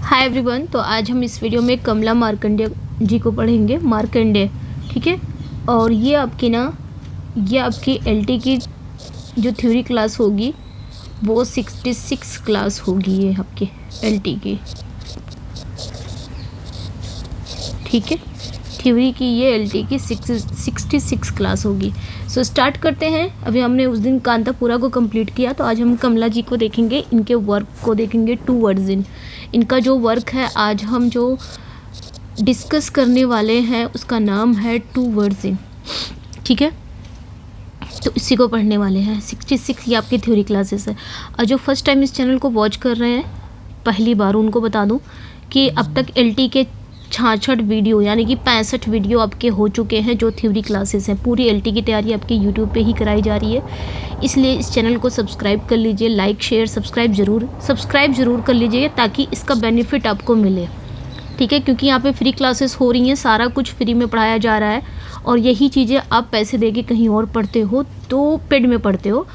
Hi everyone. तो आज हम इस वीडियो में कमला मार्कंडेय जी को पढ़ेंगे। मार्कंडेय, ठीक है। और ये आपकी एलटी की जो थ्योरी क्लास होगी वो 66 क्लास होगी, ये आपके एलटी की, ठीक है। थ्योरी की ये एलटी की 66 क्लास होगी। सो स्टार्ट करते हैं। अभी हमने उस दिन कांतापुरा को कंप्लीट किया, तो आज हम कमला जी को देखेंगे, इनके वर्क को देखेंगे। 2 वर्ड्स इन इनका जो वर्क है, आज हम जो डिस्कस करने वाले हैं उसका नाम है 2 वर्ड्स इन, ठीक है। तो इसी को पढ़ने वाले हैं। 66 ये आपकी थ्योरी क्लासेस है। और जो फर्स्ट टाइम इस चैनल को वॉच कर रहे हैं पहली बार, उनको बता दूं कि अब तक एलटी के 66 वीडियो यानी कि 65 वीडियो आपके हो चुके हैं जो थ्योरी क्लासेस हैं। पूरी एलटी की तैयारी आपके यूट्यूब पे ही कराई जा रही है। इसलिए इस चैनल को सब्सक्राइब कर लीजिए, लाइक शेयर सब्सक्राइब ज़रूर कर लीजिए ताकि इसका बेनिफिट आपको मिले, ठीक है। क्योंकि यहाँ पे फ्री क्लासेस हो रही हैं, सारा कुछ फ्री में पढ़ाया जा रहा है। और यही चीज़ें आप पैसे दे के कहीं और पढ़ते हो तो पेड में पढ़ते हो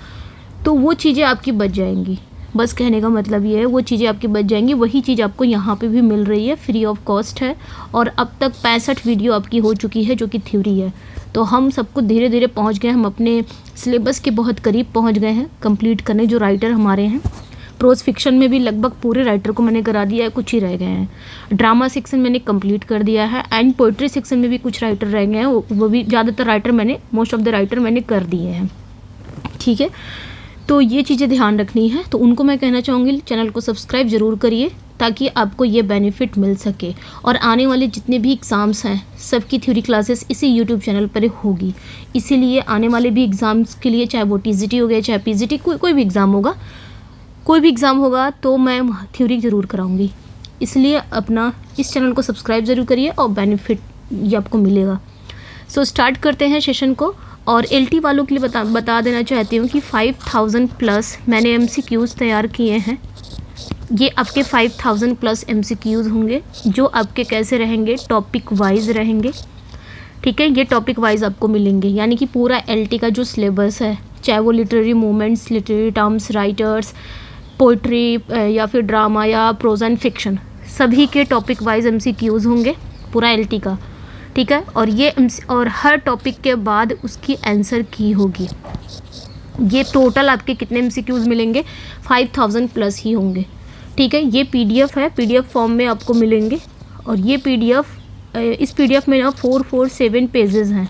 तो वो चीज़ें आपकी बच जाएंगी। बस कहने का मतलब ये है, वो चीज़ें आपकी बच जाएंगी। वही चीज़ आपको यहाँ पे भी मिल रही है, फ्री ऑफ कॉस्ट है। और अब तक 65 वीडियो आपकी हो चुकी है जो कि थ्योरी है। तो हम सब कुछ धीरे धीरे पहुँच गए, हम अपने सिलेबस के बहुत करीब पहुँच गए हैं कंप्लीट करने। जो राइटर हमारे हैं, प्रोज फिक्शन में भी लगभग पूरे राइटर को मैंने करा दिया है, कुछ ही रह गए हैं। ड्रामा सेक्शन मैंने कंप्लीट कर दिया है, एंड पोइट्री सेक्शन में भी कुछ राइटर रह गए हैं, वो भी ज़्यादातर writer most of the writer मैंने कर दिए हैं, ठीक है। तो ये चीज़ें ध्यान रखनी है। तो उनको मैं कहना चाहूँगी चैनल को सब्सक्राइब ज़रूर करिए ताकि आपको ये बेनिफिट मिल सके। और आने वाले जितने भी एग्ज़ाम्स हैं सबकी थ्योरी क्लासेस इसी यूट्यूब चैनल पर होगी। इसीलिए आने वाले भी एग्ज़ाम्स के लिए, चाहे वो टीजीटी हो गया, चाहे पीजीटी, कोई भी एग्ज़ाम होगा तो मैं थ्योरी ज़रूर कराऊंगी। इसलिए अपना इस चैनल को सब्सक्राइब ज़रूर करिए और बेनिफिट ये आपको मिलेगा। सो स्टार्ट करते हैं सेशन को। और एलटी वालों के लिए बता देना चाहती हूँ कि 5000 प्लस मैंने एमसीक्यूज़ तैयार किए हैं। ये आपके 5000 प्लस एमसीक्यूज़ होंगे जो आपके कैसे रहेंगे, टॉपिक वाइज रहेंगे, ठीक है। ये टॉपिक वाइज आपको मिलेंगे, यानी कि पूरा एलटी का जो सिलेबस है, चाहे वो literary movements, literary terms, writers, poetry या फिर ड्रामा या प्रोज एंड फिक्शन, सभी के टॉपिक वाइज एमसीक्यूज़ होंगे पूरा एलटी का, ठीक है। और हर टॉपिक के बाद उसकी आंसर की होगी। ये टोटल आपके कितने एमसीक्यूज़ मिलेंगे? 5000 प्लस ही होंगे, ठीक है। ये पीडीएफ है, पीडीएफ फॉर्म में आपको मिलेंगे। और ये इस पीडीएफ में ना 447 पेजेस हैं,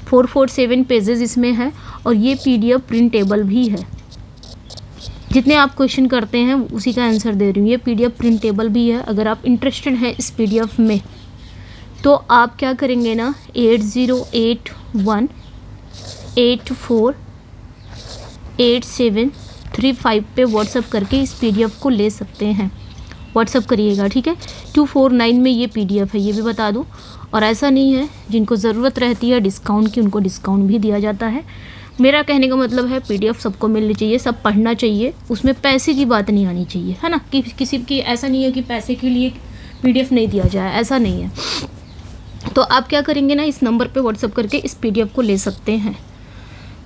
447 पेजेस इसमें है। और ये पीडीएफ प्रिंटेबल भी है। जितने आप क्वेश्चन करते हैं उसी का आंसर दे रही हूँ। ये पीडीएफ प्रिंटेबल भी है। अगर आप इंटरेस्टेड हैं इस पीडीएफ में तो आप क्या करेंगे ना, 8081848735 पे व्हाट्सअप करके इस पीडीएफ को ले सकते हैं। व्हाट्सअप करिएगा, ठीक है। 249 में ये पीडीएफ है, ये भी बता दूं। और ऐसा नहीं है, जिनको ज़रूरत रहती है डिस्काउंट की उनको डिस्काउंट भी दिया जाता है। मेरा कहने का मतलब है पीडीएफ सबको मिलनी चाहिए, सब पढ़ना चाहिए, उसमें पैसे की बात नहीं आनी चाहिए, है ना। कि किसी की ऐसा नहीं है कि पैसे के लिए पीडीएफ नहीं दिया जाए, ऐसा नहीं है। तो आप क्या करेंगे ना, इस नंबर पे व्हाट्सअप करके इस पीडीएफ को ले सकते हैं।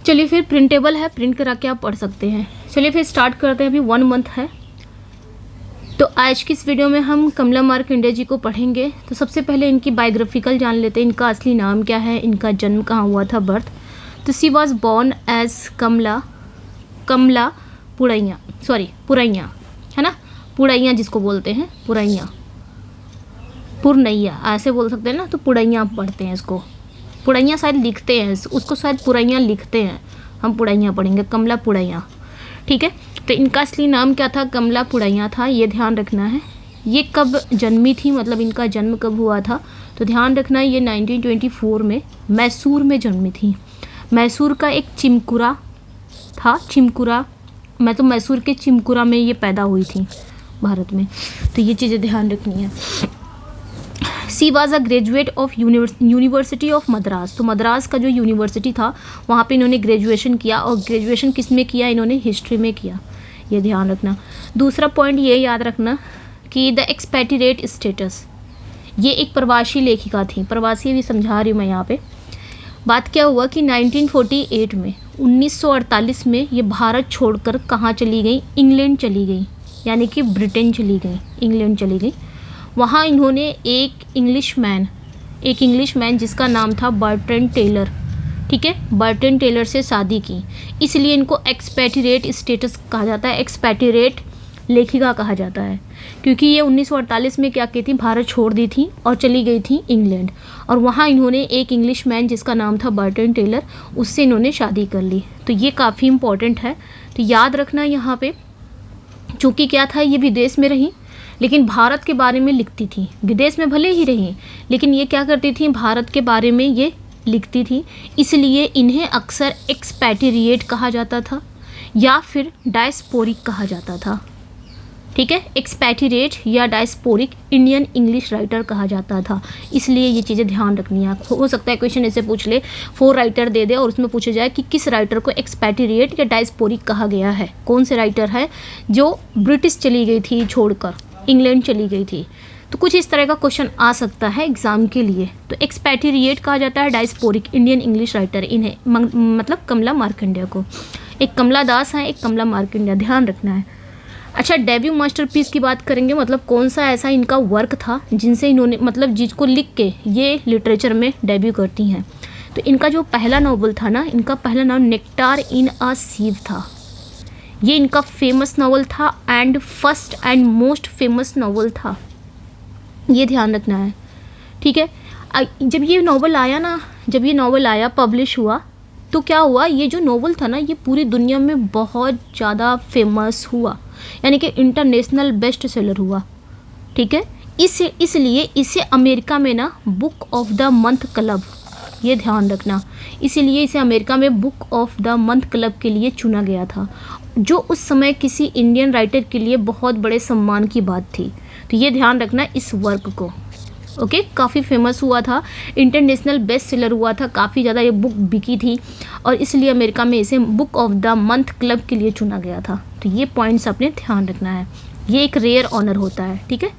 चलिए फिर, प्रिंटेबल है, प्रिंट करा के आप पढ़ सकते हैं। चलिए फिर स्टार्ट करते हैं। अभी 1 मंथ है। तो आज की इस वीडियो में हम कमला मार्कंडेय जी को पढ़ेंगे। तो सबसे पहले इनकी बायोग्राफिकल जान लेते हैं। इनका असली नाम क्या है, इनका जन्म कहाँ हुआ था, बर्थ। तो शी वॉज बॉर्न एज कमला पुरैया, है ना, पुरैया जिसको बोलते हैं, पुरनैया ऐसे बोल सकते हैं ना। तो पुरैया पढ़ते हैं इसको, पुरैया शायद लिखते हैं, उसको शायद पुरैया लिखते हैं, हम पुरैया पढ़ेंगे, कमला पुरैया, ठीक है। तो इनका असली नाम क्या था, कमला पुरैया था, ये ध्यान रखना है। ये कब जन्मी थी, मतलब इनका जन्म कब हुआ था, तो ध्यान रखना है ये 1924 में मैसूर में जन्मी थी। मैसूर का एक चिमकुरा था, मैसूर के चिमकुरा में ये पैदा हुई थी भारत में। तो ये चीज़ें ध्यान रखनी है। She was a graduate of university of Madras. तो मद्रास का जो यूनिवर्सिटी था वहाँ पे इन्होंने ग्रेजुएशन किया। और ग्रेजुएशन किस में किया, इन्होंने हिस्ट्री में किया, ये ध्यान रखना। दूसरा पॉइंट ये याद रखना कि द एक्सपैट्रिएट स्टेटस, ये एक प्रवासी लेखिका थी। प्रवासी भी समझा रही हूँ मैं यहाँ पे। बात क्या हुआ कि 1948 में, 1948 में ये भारत छोड़कर कहाँ चली गई, इंग्लैंड चली गई। यानी कि ब्रिटेन चली गई, इंग्लैंड चली गई। वहाँ इन्होंने एक इंग्लिश मैन जिसका नाम था बर्ट्रैंड टेलर, ठीक है, बर्ट्रैंड टेलर से शादी की। इसलिए इनको एक्सपैट्रिएट स्टेटस कहा जाता है, एक्सपैट्रिएट लेखिका कहा जाता है, क्योंकि ये 1948 में क्या की थी, भारत छोड़ दी थी और चली गई थी इंग्लैंड। और वहाँ इन्होंने एक इंग्लिश मैन जिसका नाम था बर्ट्रैंड टेलर, उससे इन्होंने शादी कर ली। तो ये काफ़ी इम्पोर्टेंट है, तो याद रखना यहाँ पे। चूँकि क्या था, ये विदेश में रही लेकिन भारत के बारे में लिखती थी। विदेश में भले ही रही लेकिन ये क्या करती थी, भारत के बारे में ये लिखती थी। इसलिए इन्हें अक्सर एक्सपैट्रिएट कहा जाता था या फिर डायस्पोरिक कहा जाता था, ठीक है। एक्सपैट्रिएट या डायस्पोरिक इंडियन इंग्लिश राइटर कहा जाता था। इसलिए ये चीज़ें ध्यान रखनी है। हो सकता है क्वेश्चन ऐसे पूछ ले, 4 राइटर दे दे और उसमें पूछा जाए कि किस राइटर को एक्सपैट्रिएट या डायस्पोरिक कहा गया है, कौन से राइटर है जो ब्रिटिश चली गई थी छोड़कर, इंग्लैंड चली गई थी। तो कुछ इस तरह का क्वेश्चन आ सकता है एग्जाम के लिए। तो एक्सपैट्रिएट कहा जाता है डायस्पोरिक इंडियन इंग्लिश राइटर, इन्हें मतलब कमला मार्कंडेय को। एक कमला दास है, एक कमला मार्कंडेय, ध्यान रखना है। अच्छा, डेब्यू मास्टरपीस की बात करेंगे, मतलब कौन सा ऐसा इनका वर्क था जिनसे इन्होंने, मतलब जिसको लिख के ये लिटरेचर में डेब्यू करती हैं। तो इनका जो पहला नावल था ना, इनका पहला नाम नेक्टार इन अ सीव था। ये इनका फेमस नावल था and first and most famous novel था, ये ध्यान रखना है, ठीक है। जब ये नावल आया ना, जब ये नावल आया, पब्लिश हुआ, तो क्या हुआ, ये जो नावल था ना, ये पूरी दुनिया में बहुत ज़्यादा फेमस हुआ, यानी कि इंटरनेशनल बेस्ट सेलर हुआ, ठीक है। इसलिए इसे अमेरिका में ना book of the month club, ये ध्यान रखना, इसीलिए इसे अमेरिका में book of the month club के लिए चुना गया था, जो उस समय किसी इंडियन राइटर के लिए बहुत बड़े सम्मान की बात थी। तो ये ध्यान रखना इस वर्क को, ओके। काफ़ी फेमस हुआ था, इंटरनेशनल बेस्ट सेलर हुआ था, काफ़ी ज़्यादा ये बुक बिकी थी और इसलिए अमेरिका में इसे book of the month club के लिए चुना गया था। तो ये पॉइंट्स आपने ध्यान रखना है, ये एक रेयर ऑनर होता है, ठीक है।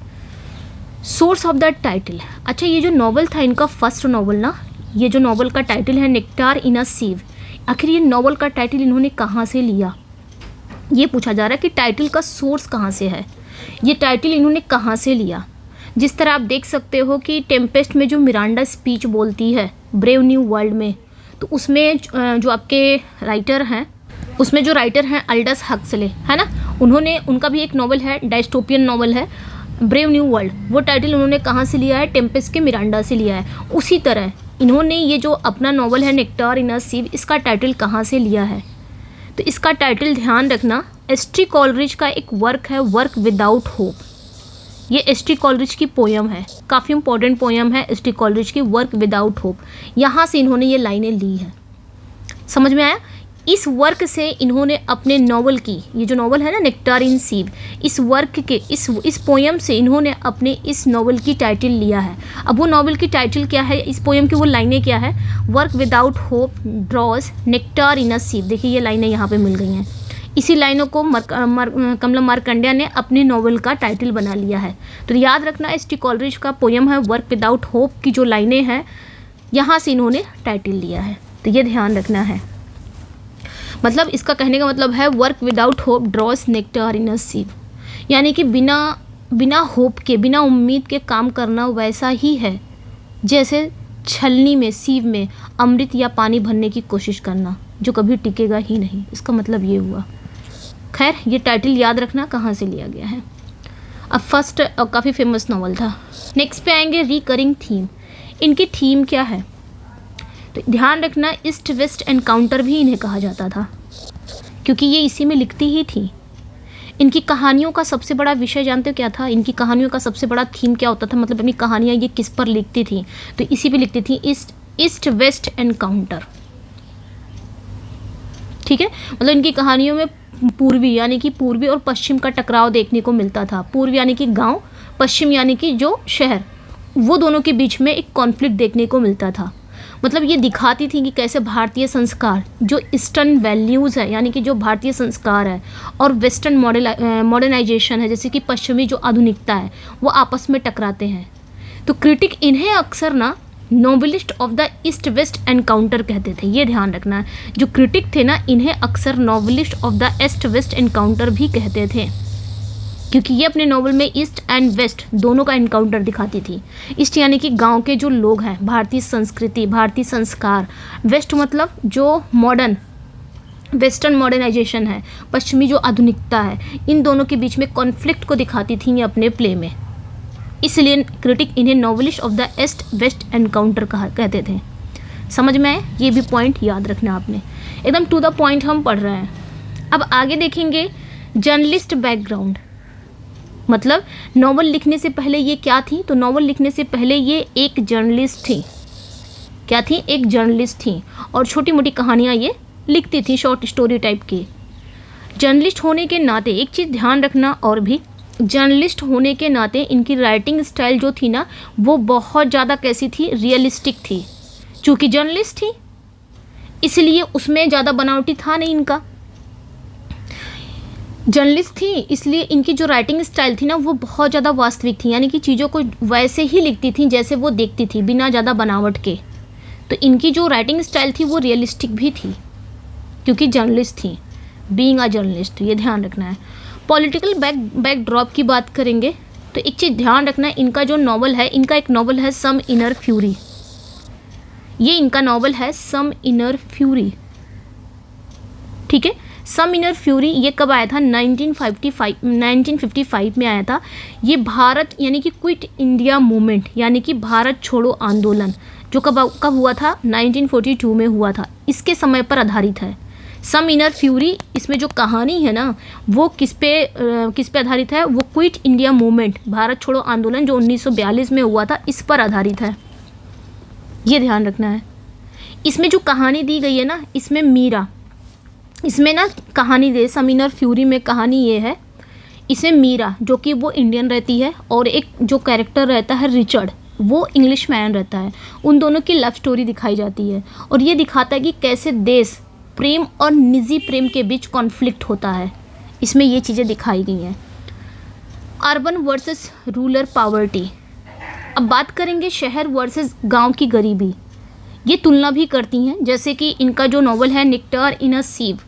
सोर्स ऑफ द टाइटल, अच्छा ये जो नावल था इनका फर्स्ट नावल ना, ये जो नावल का टाइटल है नेक्टार इन अ सीव, आखिर ये नावल का टाइटल इन्होंने कहाँ से लिया, ये पूछा जा रहा है कि टाइटल का सोर्स कहाँ से है, ये टाइटल इन्होंने कहाँ से लिया। जिस तरह आप देख सकते हो कि टेम्पेस्ट में जो मिरांडा स्पीच बोलती है ब्रेव न्यू वर्ल्ड में, तो उसमें जो आपके राइटर हैं, उसमें जो राइटर हैं अल्डस हक्सले, है ना, उनका भी एक नावल है, डायस्टोपियन नावल है ब्रेव न्यू वर्ल्ड। वो टाइटल उन्होंने कहाँ से लिया है, टेम्पेस्ट के मिरांडा से लिया है। उसी तरह इन्होंने ये जो अपना नावल है नेक्टार इन अ सीव, इसका टाइटल कहाँ से लिया है, तो इसका टाइटल ध्यान रखना एस.टी. कॉलरिज का एक वर्क है, वर्क विदाउट होप। ये एस.टी. कॉलरिज की पोयम है, काफ़ी इंपॉर्टेंट पोयम है एस.टी. कॉलरिज की, वर्क विदाउट होप। यहाँ से इन्होंने ये लाइनें ली है, समझ में आया। इस वर्क से इन्होंने अपने नावल की, ये जो नावल है ना नेक्टार इन सीव, इस वर्क के इस पोयम से इन्होंने अपने इस नावल की टाइटल लिया है। अब वो नावल की टाइटल क्या है, इस पोयम की वो लाइनें क्या है, work without hope draws nectar in a sieve. देखिए ये लाइनें यहाँ पे मिल गई हैं। इसी लाइनों को कमला मार्कंडेय ने अपने नावल का टाइटल बना लिया है। तो याद रखना एस.टी. कॉलरिज का पोयम है वर्क विदाउट होप की जो लाइनें हैं, यहाँ से इन्होंने टाइटल लिया है, तो ये ध्यान रखना है। मतलब इसका कहने का मतलब है work without hope ड्रॉस nectar in a सीव, यानी कि बिना होप के, बिना उम्मीद के काम करना वैसा ही है जैसे छलनी में, सीव में अमृत या पानी भरने की कोशिश करना, जो कभी टिकेगा ही नहीं। इसका मतलब ये हुआ। खैर ये टाइटल याद रखना कहाँ से लिया गया है। अब फर्स्ट काफ़ी फेमस नावल था। नेक्स्ट पे आएंगे रिकरिंग थीम। इनकी थीम क्या है, तो ध्यान रखना ईस्ट वेस्ट एनकाउंटर भी इन्हें कहा जाता था, क्योंकि ये इसी में लिखती ही थी। इनकी कहानियों का सबसे बड़ा विषय जानते हो क्या था, इनकी कहानियों का सबसे बड़ा थीम क्या होता था, मतलब अपनी कहानियाँ ये किस पर लिखती थी, तो इसी पे लिखती थी, ईस्ट वेस्ट एनकाउंटर, ठीक है। मतलब इनकी कहानियों में पूर्वी यानी कि पूर्वी और पश्चिम का टकराव देखने को मिलता था। पूर्व यानी कि गांव, पश्चिम यानी कि जो शहर, वो दोनों के बीच में एक कॉन्फ्लिक्ट देखने को मिलता था। मतलब ये दिखाती थी कि कैसे भारतीय संस्कार, जो ईस्टर्न वैल्यूज़ है यानी कि जो भारतीय संस्कार है, और वेस्टर्न मॉडर्नाइजेशन है जैसे कि पश्चिमी जो आधुनिकता है, वो आपस में टकराते हैं। तो क्रिटिक इन्हें अक्सर ना novelist of the east west encounter कहते थे, ये ध्यान रखना है। जो क्रिटिक थे ना, इन्हें अक्सर novelist of the east west encounter भी कहते थे। क्योंकि ये अपने नॉवल में ईस्ट एंड वेस्ट दोनों का इनकाउंटर दिखाती थी। ईस्ट यानी कि गांव के जो लोग हैं, भारतीय संस्कृति, भारतीय संस्कार, वेस्ट मतलब जो मॉडर्न वेस्टर्न मॉडर्नाइजेशन है, पश्चिमी जो आधुनिकता है, इन दोनों के बीच में कॉन्फ्लिक्ट को दिखाती थी ये अपने प्ले में। इसलिए क्रिटिक इन्हें novelist of the east west encounter कहते थे। समझ में आए? ये भी पॉइंट याद रखना आपने, एकदम टू द पॉइंट हम पढ़ रहे हैं। अब आगे देखेंगे जर्नलिस्ट बैकग्राउंड, मतलब नॉवल लिखने से पहले ये क्या थी? तो नॉवल लिखने से पहले ये एक जर्नलिस्ट थी। क्या थी? एक जर्नलिस्ट थी और छोटी मोटी कहानियाँ ये लिखती थी, शॉर्ट स्टोरी टाइप की। जर्नलिस्ट होने के नाते एक चीज़ ध्यान रखना, और भी जर्नलिस्ट होने के नाते इनकी राइटिंग स्टाइल जो थी ना, वो बहुत ज़्यादा कैसी थी? रियलिस्टिक थी। चूँकि जर्नलिस्ट थी इसलिए उसमें ज़्यादा बनावटी था नहीं इनका। जर्नलिस्ट थी इसलिए इनकी जो राइटिंग स्टाइल थी ना, वो बहुत ज़्यादा वास्तविक थी, यानी कि चीज़ों को वैसे ही लिखती थी जैसे वो देखती थी, बिना ज़्यादा बनावट के। तो इनकी जो राइटिंग स्टाइल थी वो रियलिस्टिक भी थी, क्योंकि जर्नलिस्ट थी, बीइंग अ जर्नलिस्ट, ये ध्यान रखना है। पॉलिटिकल बैकड्रॉप की बात करेंगे तो एक चीज़ ध्यान रखना है, इनका जो नॉवल है, इनका एक नॉवल है सम इनर फ्यूरी। ये इनका नॉवल है सम इनर फ्यूरी, ठीक है। सम इनर फ्यूरी ये कब आया था? 1955 में आया था। ये भारत यानी कि क्विट इंडिया मूवमेंट, यानी कि भारत छोड़ो आंदोलन, जो कब हुआ था? 1942 में हुआ था, इसके समय पर आधारित है सम इनर फ्यूरी। इसमें जो कहानी है ना, वो किस पे आधारित है? वो क्विट इंडिया मूवमेंट, भारत छोड़ो आंदोलन जो 1942 में हुआ था, इस पर आधारित है, ये ध्यान रखना है। इसमें जो कहानी दी गई है ना, इसमें मीरा, इसमें ना कहानी दे सम इनर फ्यूरी में कहानी ये है, इसमें मीरा जो कि वो इंडियन रहती है और एक जो कैरेक्टर रहता है रिचर्ड, वो इंग्लिश मैन रहता है। उन दोनों की लव स्टोरी दिखाई जाती है और ये दिखाता है कि कैसे देश प्रेम और निजी प्रेम के बीच कॉन्फ्लिक्ट होता है। इसमें ये चीज़ें दिखाई गई हैं। Urban versus rural poverty. अब बात करेंगे शहर वर्सेस गांव की गरीबी। ये तुलना भी करती हैं, जैसे कि इनका जो नॉवल है नेक्टार इन अ सीव,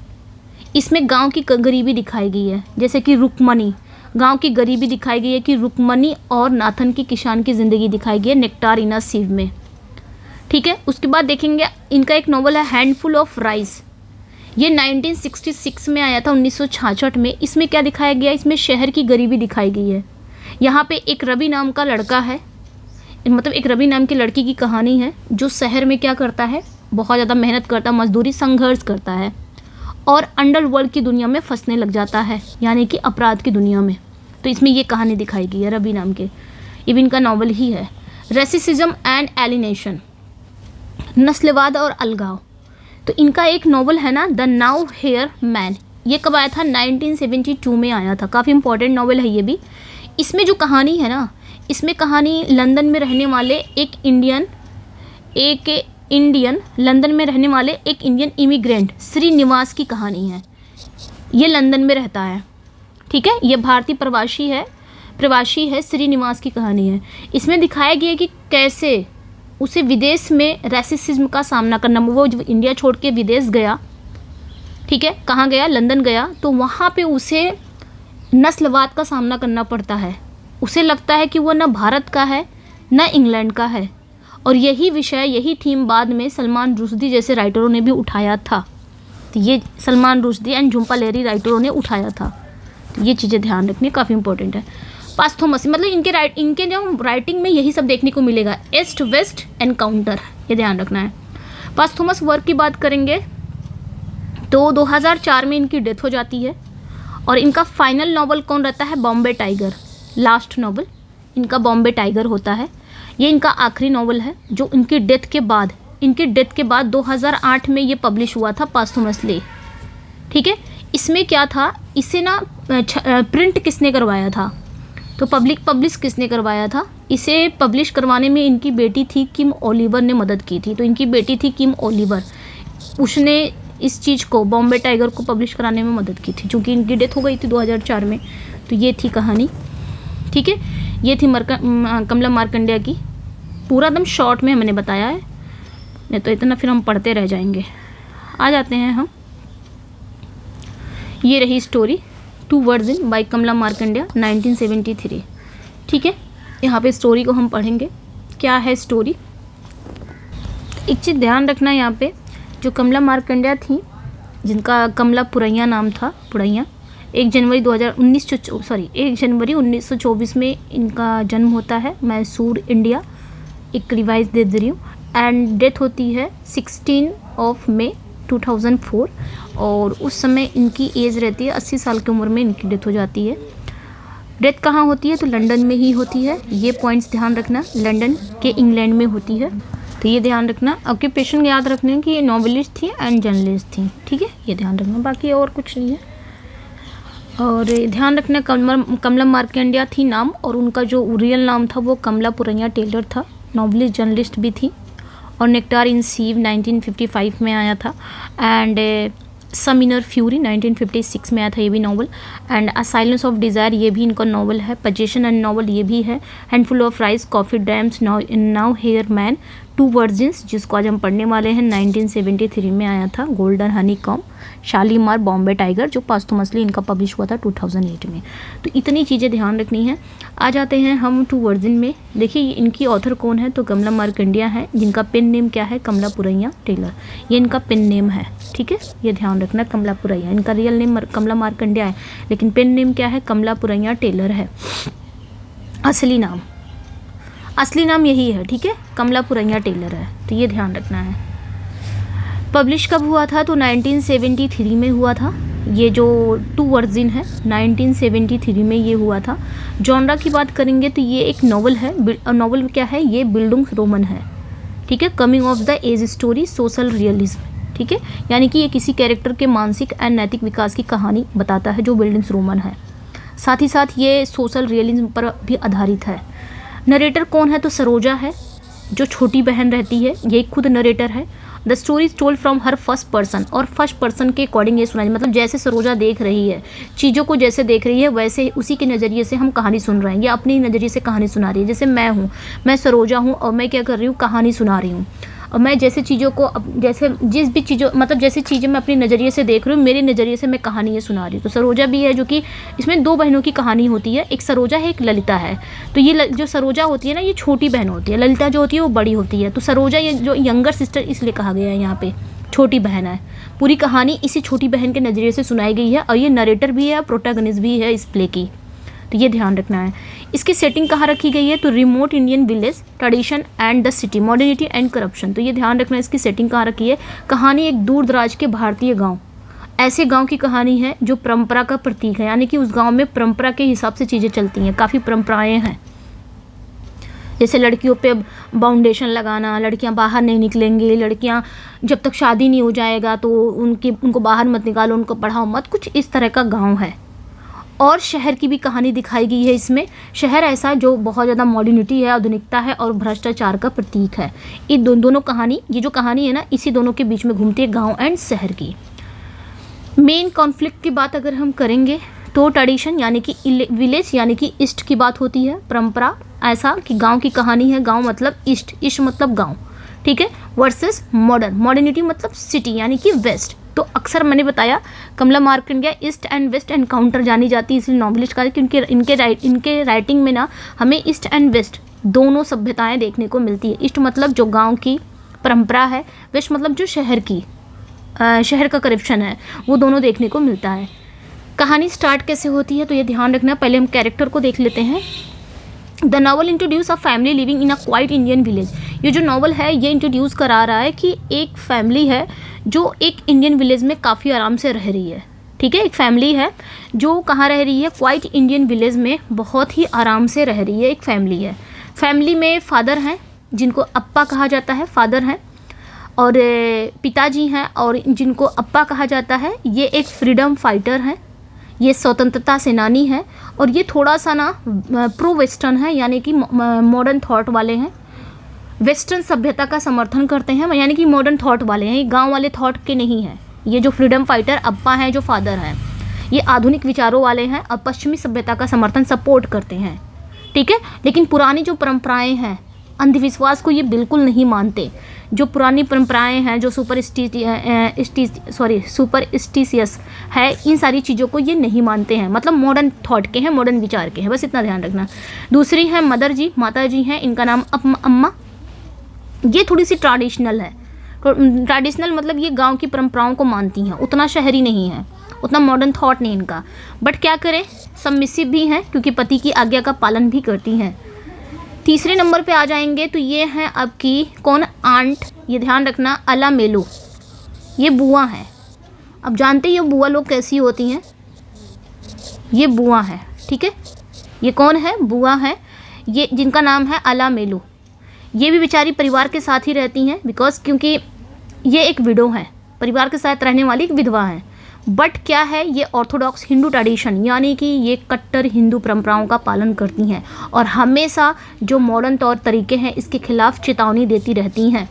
इसमें गांव की गरीबी दिखाई गई है, जैसे कि रुक्मणी, गांव की गरीबी दिखाई गई है कि रुक्मणी और नाथन की किसान की ज़िंदगी दिखाई गई है नेक्टार इन अ सीव में, ठीक है। उसके बाद देखेंगे इनका एक नॉवल है हैंडफुल ऑफ राइस। ये 1966 में आया था, 1966 में। इसमें क्या दिखाया गया? इसमें शहर की गरीबी दिखाई गई है। यहाँ पे एक रवि नाम का लड़का है, मतलब एक रवि नाम की लड़की की कहानी है, जो शहर में क्या करता है? बहुत ज़्यादा मेहनत करता, मजदूरी, संघर्ष करता है और अंडरवर्ल्ड की दुनिया में फंसने लग जाता है, यानी कि अपराध की दुनिया में। तो इसमें ये कहानी दिखाई गई है रवि नाम के, ये भी इनका नॉवल ही है। रेसिसिज्म एंड एलिनेशन, नस्लवाद और अलगाव। तो इनका एक नॉवल है ना द नाउ हेयर मैन, ये कब आया था? 1972 में आया था, काफ़ी इंपॉर्टेंट नॉवल है ये भी। इसमें जो कहानी है ना, इसमें कहानी लंदन में रहने वाले एक इंडियन लंदन में रहने वाले एक इंडियन इमिग्रेंट श्रीनिवास की कहानी है। ये लंदन में रहता है, ठीक है, ये भारतीय प्रवासी है, श्रीनिवास की कहानी है। इसमें दिखाया गया कि कैसे उसे विदेश में रेसिज्म का सामना करना, वो जब इंडिया छोड़ के विदेश गया, ठीक है, कहाँ गया? लंदन गया, तो वहाँ पे उसे नस्लवाद का सामना करना पड़ता है। उसे लगता है कि वो ना भारत का है ना इंग्लैंड का है, और यही विषय, यही थीम बाद में सलमान रुश्दी जैसे राइटरों ने भी उठाया था। तो ये सलमान रुश्दी एंड झुम्पा लाहिरी राइटरों ने उठाया था। तो ये चीज़ें ध्यान रखनी काफ़ी इंपॉर्टेंट है। पास्थोमसी, मतलब इनके जो राइटिंग में यही सब देखने को मिलेगा, ईस्ट वेस्ट एनकाउंटर, ये ध्यान रखना है। पास्थोमस वर्क की बात करेंगे तो 2004 में इनकी डेथ हो जाती है, और इनका फाइनल नॉवल कौन रहता है? बॉम्बे टाइगर, लास्ट नॉवल इनका बॉम्बे टाइगर होता है। ये इनका आखिरी नॉवल है जो इनकी डेथ के बाद 2008 में ये पब्लिश हुआ था पास्थोमसली, ठीक है। इसमें क्या था? इसे ना प्रिंट किसने करवाया था? तो पब्लिश किसने करवाया था? इसे पब्लिश करवाने में इनकी बेटी थी किम ओलिवर ने मदद की थी। तो इनकी बेटी थी किम ओलिवर, उसने इस चीज़ को, बॉम्बे टाइगर को पब्लिश कराने में मदद की थी, चूँकि इनकी डेथ हो गई थी 2004 में। तो ये थी कहानी, ठीक है। ये थी कमला मार्कंडेय की, पूरा एकदम शॉर्ट में मैंने बताया है, नहीं तो इतना फिर हम पढ़ते रह जाएंगे। आ जाते हैं हम, ये रही स्टोरी टू वर्जिन बाय कमला मार्कंडेय 1973। ठीक है, यहाँ पे स्टोरी को हम पढ़ेंगे। क्या है स्टोरी? एक चीज़ ध्यान रखना, यहाँ पे जो कमला मार्कंडेय थी, जिनका कमला पुरैया नाम था, पुरैया, 1 जनवरी 1924 में इनका जन्म होता है, मैसूर, इंडिया। एक रिवाइज दे रही हूँ। एंड डेथ होती है 16 मई 2004, और उस समय इनकी एज रहती है 80 साल की उम्र में इनकी डेथ हो जाती है। डेथ कहाँ होती है? तो लंदन में ही होती है। ये पॉइंट्स ध्यान रखना, लंदन के इंग्लैंड में होती है, तो ये ध्यान रखना। ऑक्यूपेशन याद रखना कि ये नॉवेलिस्ट थी एंड जर्नलिस्ट थी। ठीक है, ये ध्यान रखना, बाकी और कुछ नहीं है। और ध्यान रखना कमला मार्कंडेय थी नाम, और उनका जो रियल नाम था वो कमला पुरैया टेलर था। नॉवेलिस्ट, जर्नलिस्ट भी थी। और नेक्टार इन सीव 1955 में आया था। एंड समिनर फ्यूरी 1956 में आया था, ये भी novel. And a silence of desire, ये भी इनका नॉवल है। पोजीशन एंड नॉवल, ये भी है। Handful of rice, coffer dams, nowhere man, two virgins, जिसको आज हम पढ़ने वाले हैं, 1973 में आया था। Golden Honey com, Shalimar, Bombay tiger, जो पास्थुमसली इनका पब्लिश हुआ था 2008 में। तो इतनी चीज़ें ध्यान रखनी है। आ जाते हैं हम टू वर्जिन में। देखिए इनकी ऑथर कौन है? तो कमला मार्कंडेय है, जिनका पेन नेम क्या है? कमला पुरैया टेलर, ये इनका पेन नेम है। ठीक है, ये ध्यान रखना, कमला पुरैया। इनका रियल नेम कमला मार्कंडेय है, लेकिन पेन नेम क्या है? कमला पुरैया टेलर है। असली नाम यही है। ठीक है, कमला पुरैया टेलर है, तो ये ध्यान रखना है। पब्लिश कब हुआ था? तो 1973 में हुआ था। ये जो टू वर्जिन है 1973 में ये हुआ था। जॉनरा की बात करेंगे तो ये एक नॉवल है। नॉवल क्या है? ये बिल्डुंग्सरोमन है। ठीक है, coming of the age story, social realism. ठीक है, यानी कि ये किसी कैरेक्टर के मानसिक एंड नैतिक विकास की कहानी बताता है, जो बिल्डुंग्सरोमन है। साथ ही साथ ये सोशल रियलिज्म पर भी आधारित है। नरेटर कौन है? तो सरोजा है, जो छोटी बहन रहती है, ये खुद नरेटर है। The story is told from her first person, और फर्स्ट पर्सन के अकॉर्डिंग ये सुनाई, मतलब जैसे सरोजा देख रही है चीज़ों को, जैसे देख रही है वैसे उसी के नज़रिए से हम कहानी सुन रहे हैं, या अपनी नज़रिए से कहानी सुना रही है। जैसे मैं सरोजा हूँ और मैं क्या कर रही हूँ? कहानी सुना रही हूँ। और मैं जैसे चीज़ों को जैसे जिस भी चीज़ों मतलब जैसे चीज़ें मैं अपने नज़रिए से देख रही हूँ, मेरे नज़रिए से मैं कहानी ये सुना रही हूँ। तो सरोजा भी है, जो कि इसमें 2 बहनों की कहानी होती है, एक सरोजा है, एक ललिता है। तो ये जो सरोजा होती है ना, ये छोटी बहन होती है, ललिता जो होती है वो बड़ी होती है। तो सरोजा ये जो यंगर सिस्टर इसलिए कहा गया है, यहाँ पे छोटी बहन है। पूरी कहानी इसी छोटी बहन के नज़रिए से सुनाई गई है, और ये नरेटर भी है, प्रोटैगनिस्ट भी है इस प्ले की, तो ये ध्यान रखना है। इसकी सेटिंग कहाँ रखी गई है? तो remote Indian village, tradition and the city, modernity and corruption. तो ये ध्यान रखना है, इसकी सेटिंग कहाँ रखी है। कहानी एक दूर दराज के भारतीय गांव, ऐसे गांव की कहानी है जो परंपरा का प्रतीक है, यानी कि उस गांव में परंपरा के हिसाब से चीज़ें चलती हैं, काफ़ी परंपराएं हैं। जैसे लड़कियों पे बाउंडेशन लगाना, लड़कियां बाहर नहीं निकलेंगी, लड़कियां जब तक शादी नहीं हो जाएगा तो उनको बाहर मत निकालो, उनको पढ़ाओ मत, कुछ इस तरह का गाँव है। और शहर की भी कहानी दिखाई गई है इसमें। शहर ऐसा जो बहुत ज़्यादा मॉडर्निटी है, आधुनिकता है और भ्रष्टाचार का प्रतीक है। ये दोनों कहानी, ये जो कहानी है ना, इसी दोनों के बीच में घूमती है, गांव एंड शहर की। मेन कॉन्फ्लिक्ट की बात अगर हम करेंगे तो ट्रेडिशन यानी कि विलेज यानी कि ईस्ट की बात होती है। परंपरा ऐसा कि गांव की कहानी है, गांव मतलब ईस्ट, ईस्ट मतलब गांव, ठीक है। वर्सेस मॉडर्निटी मतलब सिटी यानी कि वेस्ट। तो अक्सर मैंने बताया Kamala Markandaya east and west encounter जानी जाती है, इसलिए नॉवलिस्ट का, क्योंकि इनके राइटिंग में ना हमें ईस्ट एंड वेस्ट दोनों सभ्यताएं देखने को मिलती है। ईस्ट मतलब जो गांव की परंपरा है, वेस्ट मतलब जो शहर का करप्शन है, वो दोनों देखने को मिलता है। कहानी स्टार्ट कैसे होती है तो ये ध्यान रखना। पहले हम कैरेक्टर को देख लेते हैं। The novel introduce a family living in a quite Indian village. ये जो नावल है ये इंट्रोड्यूस करा रहा है कि एक फैमिली है जो एक इंडियन विलेज में काफ़ी आराम से रह रही है, ठीक है। एक फैमिली है जो कहाँ रह रही है, क्वाइट इंडियन विलेज में बहुत ही आराम से रह रही है। एक फैमिली है, फैमिली में फादर हैं जिनको अप्पा कहा जाता है, फादर हैं, और पिताजी हैं और जिनको अप्पा कहा जाता है। ये एक फ्रीडम फाइटर हैं, ये स्वतंत्रता सेनानी है, और ये थोड़ा सा ना प्रो वेस्टर्न है, यानी कि मॉडर्न थॉट वाले हैं, वेस्टर्न सभ्यता का समर्थन करते हैं, यानी कि मॉडर्न थॉट वाले हैं, ये गांव वाले थॉट के नहीं हैं। ये जो फ्रीडम फाइटर अप्पा हैं, जो फादर हैं, ये आधुनिक विचारों वाले हैं और पश्चिमी सभ्यता का समर्थन सपोर्ट करते हैं, ठीक है। लेकिन पुरानी जो परंपराएं हैं, अंधविश्वास को ये बिल्कुल नहीं मानते। जो पुरानी परंपराएं हैं, जो सुपरस्टिशियस है, इन सारी चीज़ों को ये नहीं मानते हैं। मतलब मॉडर्न थॉट के हैं, मॉडर्न विचार के हैं, बस इतना ध्यान रखना। दूसरी है मदर जी, माता जी हैं, इनका नाम अम्मा। ये थोड़ी सी ट्रेडिशनल है। ट्रेडिशनल मतलब ये गांव की परंपराओं को मानती हैं, उतना शहरी नहीं है, उतना मॉडर्न थॉट नहीं इनका। बट क्या करें, सबमिसिव भी हैं क्योंकि पति की आज्ञा का पालन भी करती हैं। तीसरे नंबर पे आ जाएंगे तो ये हैं आपकी कौन, आंट। ये ध्यान रखना, अला मेलो, ये बुआ हैं। अब जानते ही हो बुआ लोग कैसी होती हैं, ये बुआ है, ठीक है। ये कौन है, बुआ है, ये जिनका नाम है अला मेलो। ये भी बेचारी परिवार के साथ ही रहती हैं क्योंकि ये एक विडो है, परिवार के साथ रहने वाली एक विधवा है। बट क्या है, ये ऑर्थोडॉक्स हिंदू ट्रेडिशन यानी कि ये कट्टर हिंदू परंपराओं का पालन करती हैं और हमेशा जो मॉडर्न तौर तरीके हैं इसके खिलाफ चेतावनी देती रहती हैं।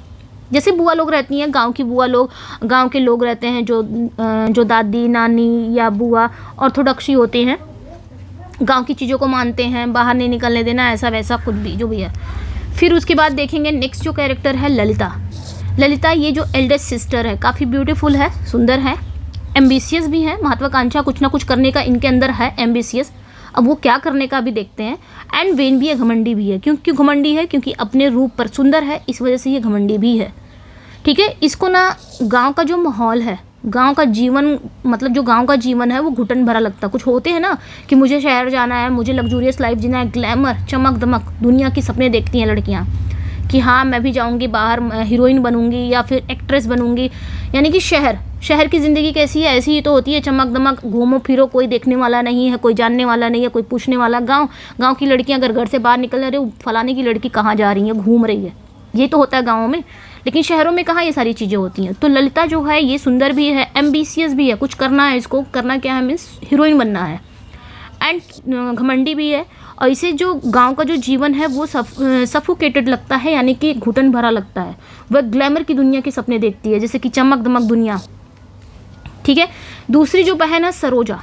जैसे बुआ लोग रहती हैं, गांव की बुआ लोग, गांव के लोग रहते हैं जो दादी नानी या बुआ ऑर्थोडॉक्सी होते हैं, गांव की चीज़ों को मानते हैं, बाहर नहीं निकलने देना, ऐसा वैसा कुछ भी जो भी है। फिर उसके बाद देखेंगे नेक्स्ट जो कैरेक्टर है ललिता। ललिता ये जो एल्डेस्ट सिस्टर है, काफ़ी ब्यूटीफुल है, सुंदर है, एम्बिशियस भी है, महत्वाकांक्षा कुछ ना कुछ करने का इनके अंदर है, एम्बिशियस। अब वो क्या करने का भी देखते हैं। एंड वेन भी है, घमंडी भी है। क्यों घमंडी है, क्योंकि अपने रूप पर सुंदर है, इस वजह से ये घमंडी भी है, ठीक है। इसको ना गांव का जो माहौल है, गांव का जीवन, मतलब जो गांव का जीवन है वो घुटन भरा लगता है। कुछ होते हैं ना कि मुझे शहर जाना है, मुझे लग्जूरियस लाइफ जीना है, ग्लैमर, चमक दमक, दुनिया की सपने देखती हैं लड़कियां कि हाँ मैं भी जाऊंगी बाहर, हीरोइन बनूंगी या फिर एक्ट्रेस बनूंगी। यानी कि शहर की ज़िंदगी कैसी है, ऐसी ही तो होती है, चमक दमक, घूमो फिरो, कोई देखने वाला नहीं है, कोई जानने वाला नहीं है, कोई पूछने वाला। गांव की लड़कियां अगर घर से बाहर निकल रहे हो, फलाने की लड़की कहाँ जा रही है, घूम रही है, ये तो होता है गाँवों में। लेकिन शहरों में कहाँ ये सारी चीज़ें होती हैं। तो ललिता जो है ये सुंदर भी है, एम्बिशियस भी है, कुछ करना है इसको, करना क्या है, मीन्स हीरोइन बनना है, एंड घमंडी भी है। और इसे जो गांव का जो जीवन है वो सफोकेटेड लगता है, यानी कि घुटन भरा लगता है। वह ग्लैमर की दुनिया के सपने देखती है, जैसे कि चमक दमक दुनिया, ठीक है। दूसरी जो बहन है सरोजा,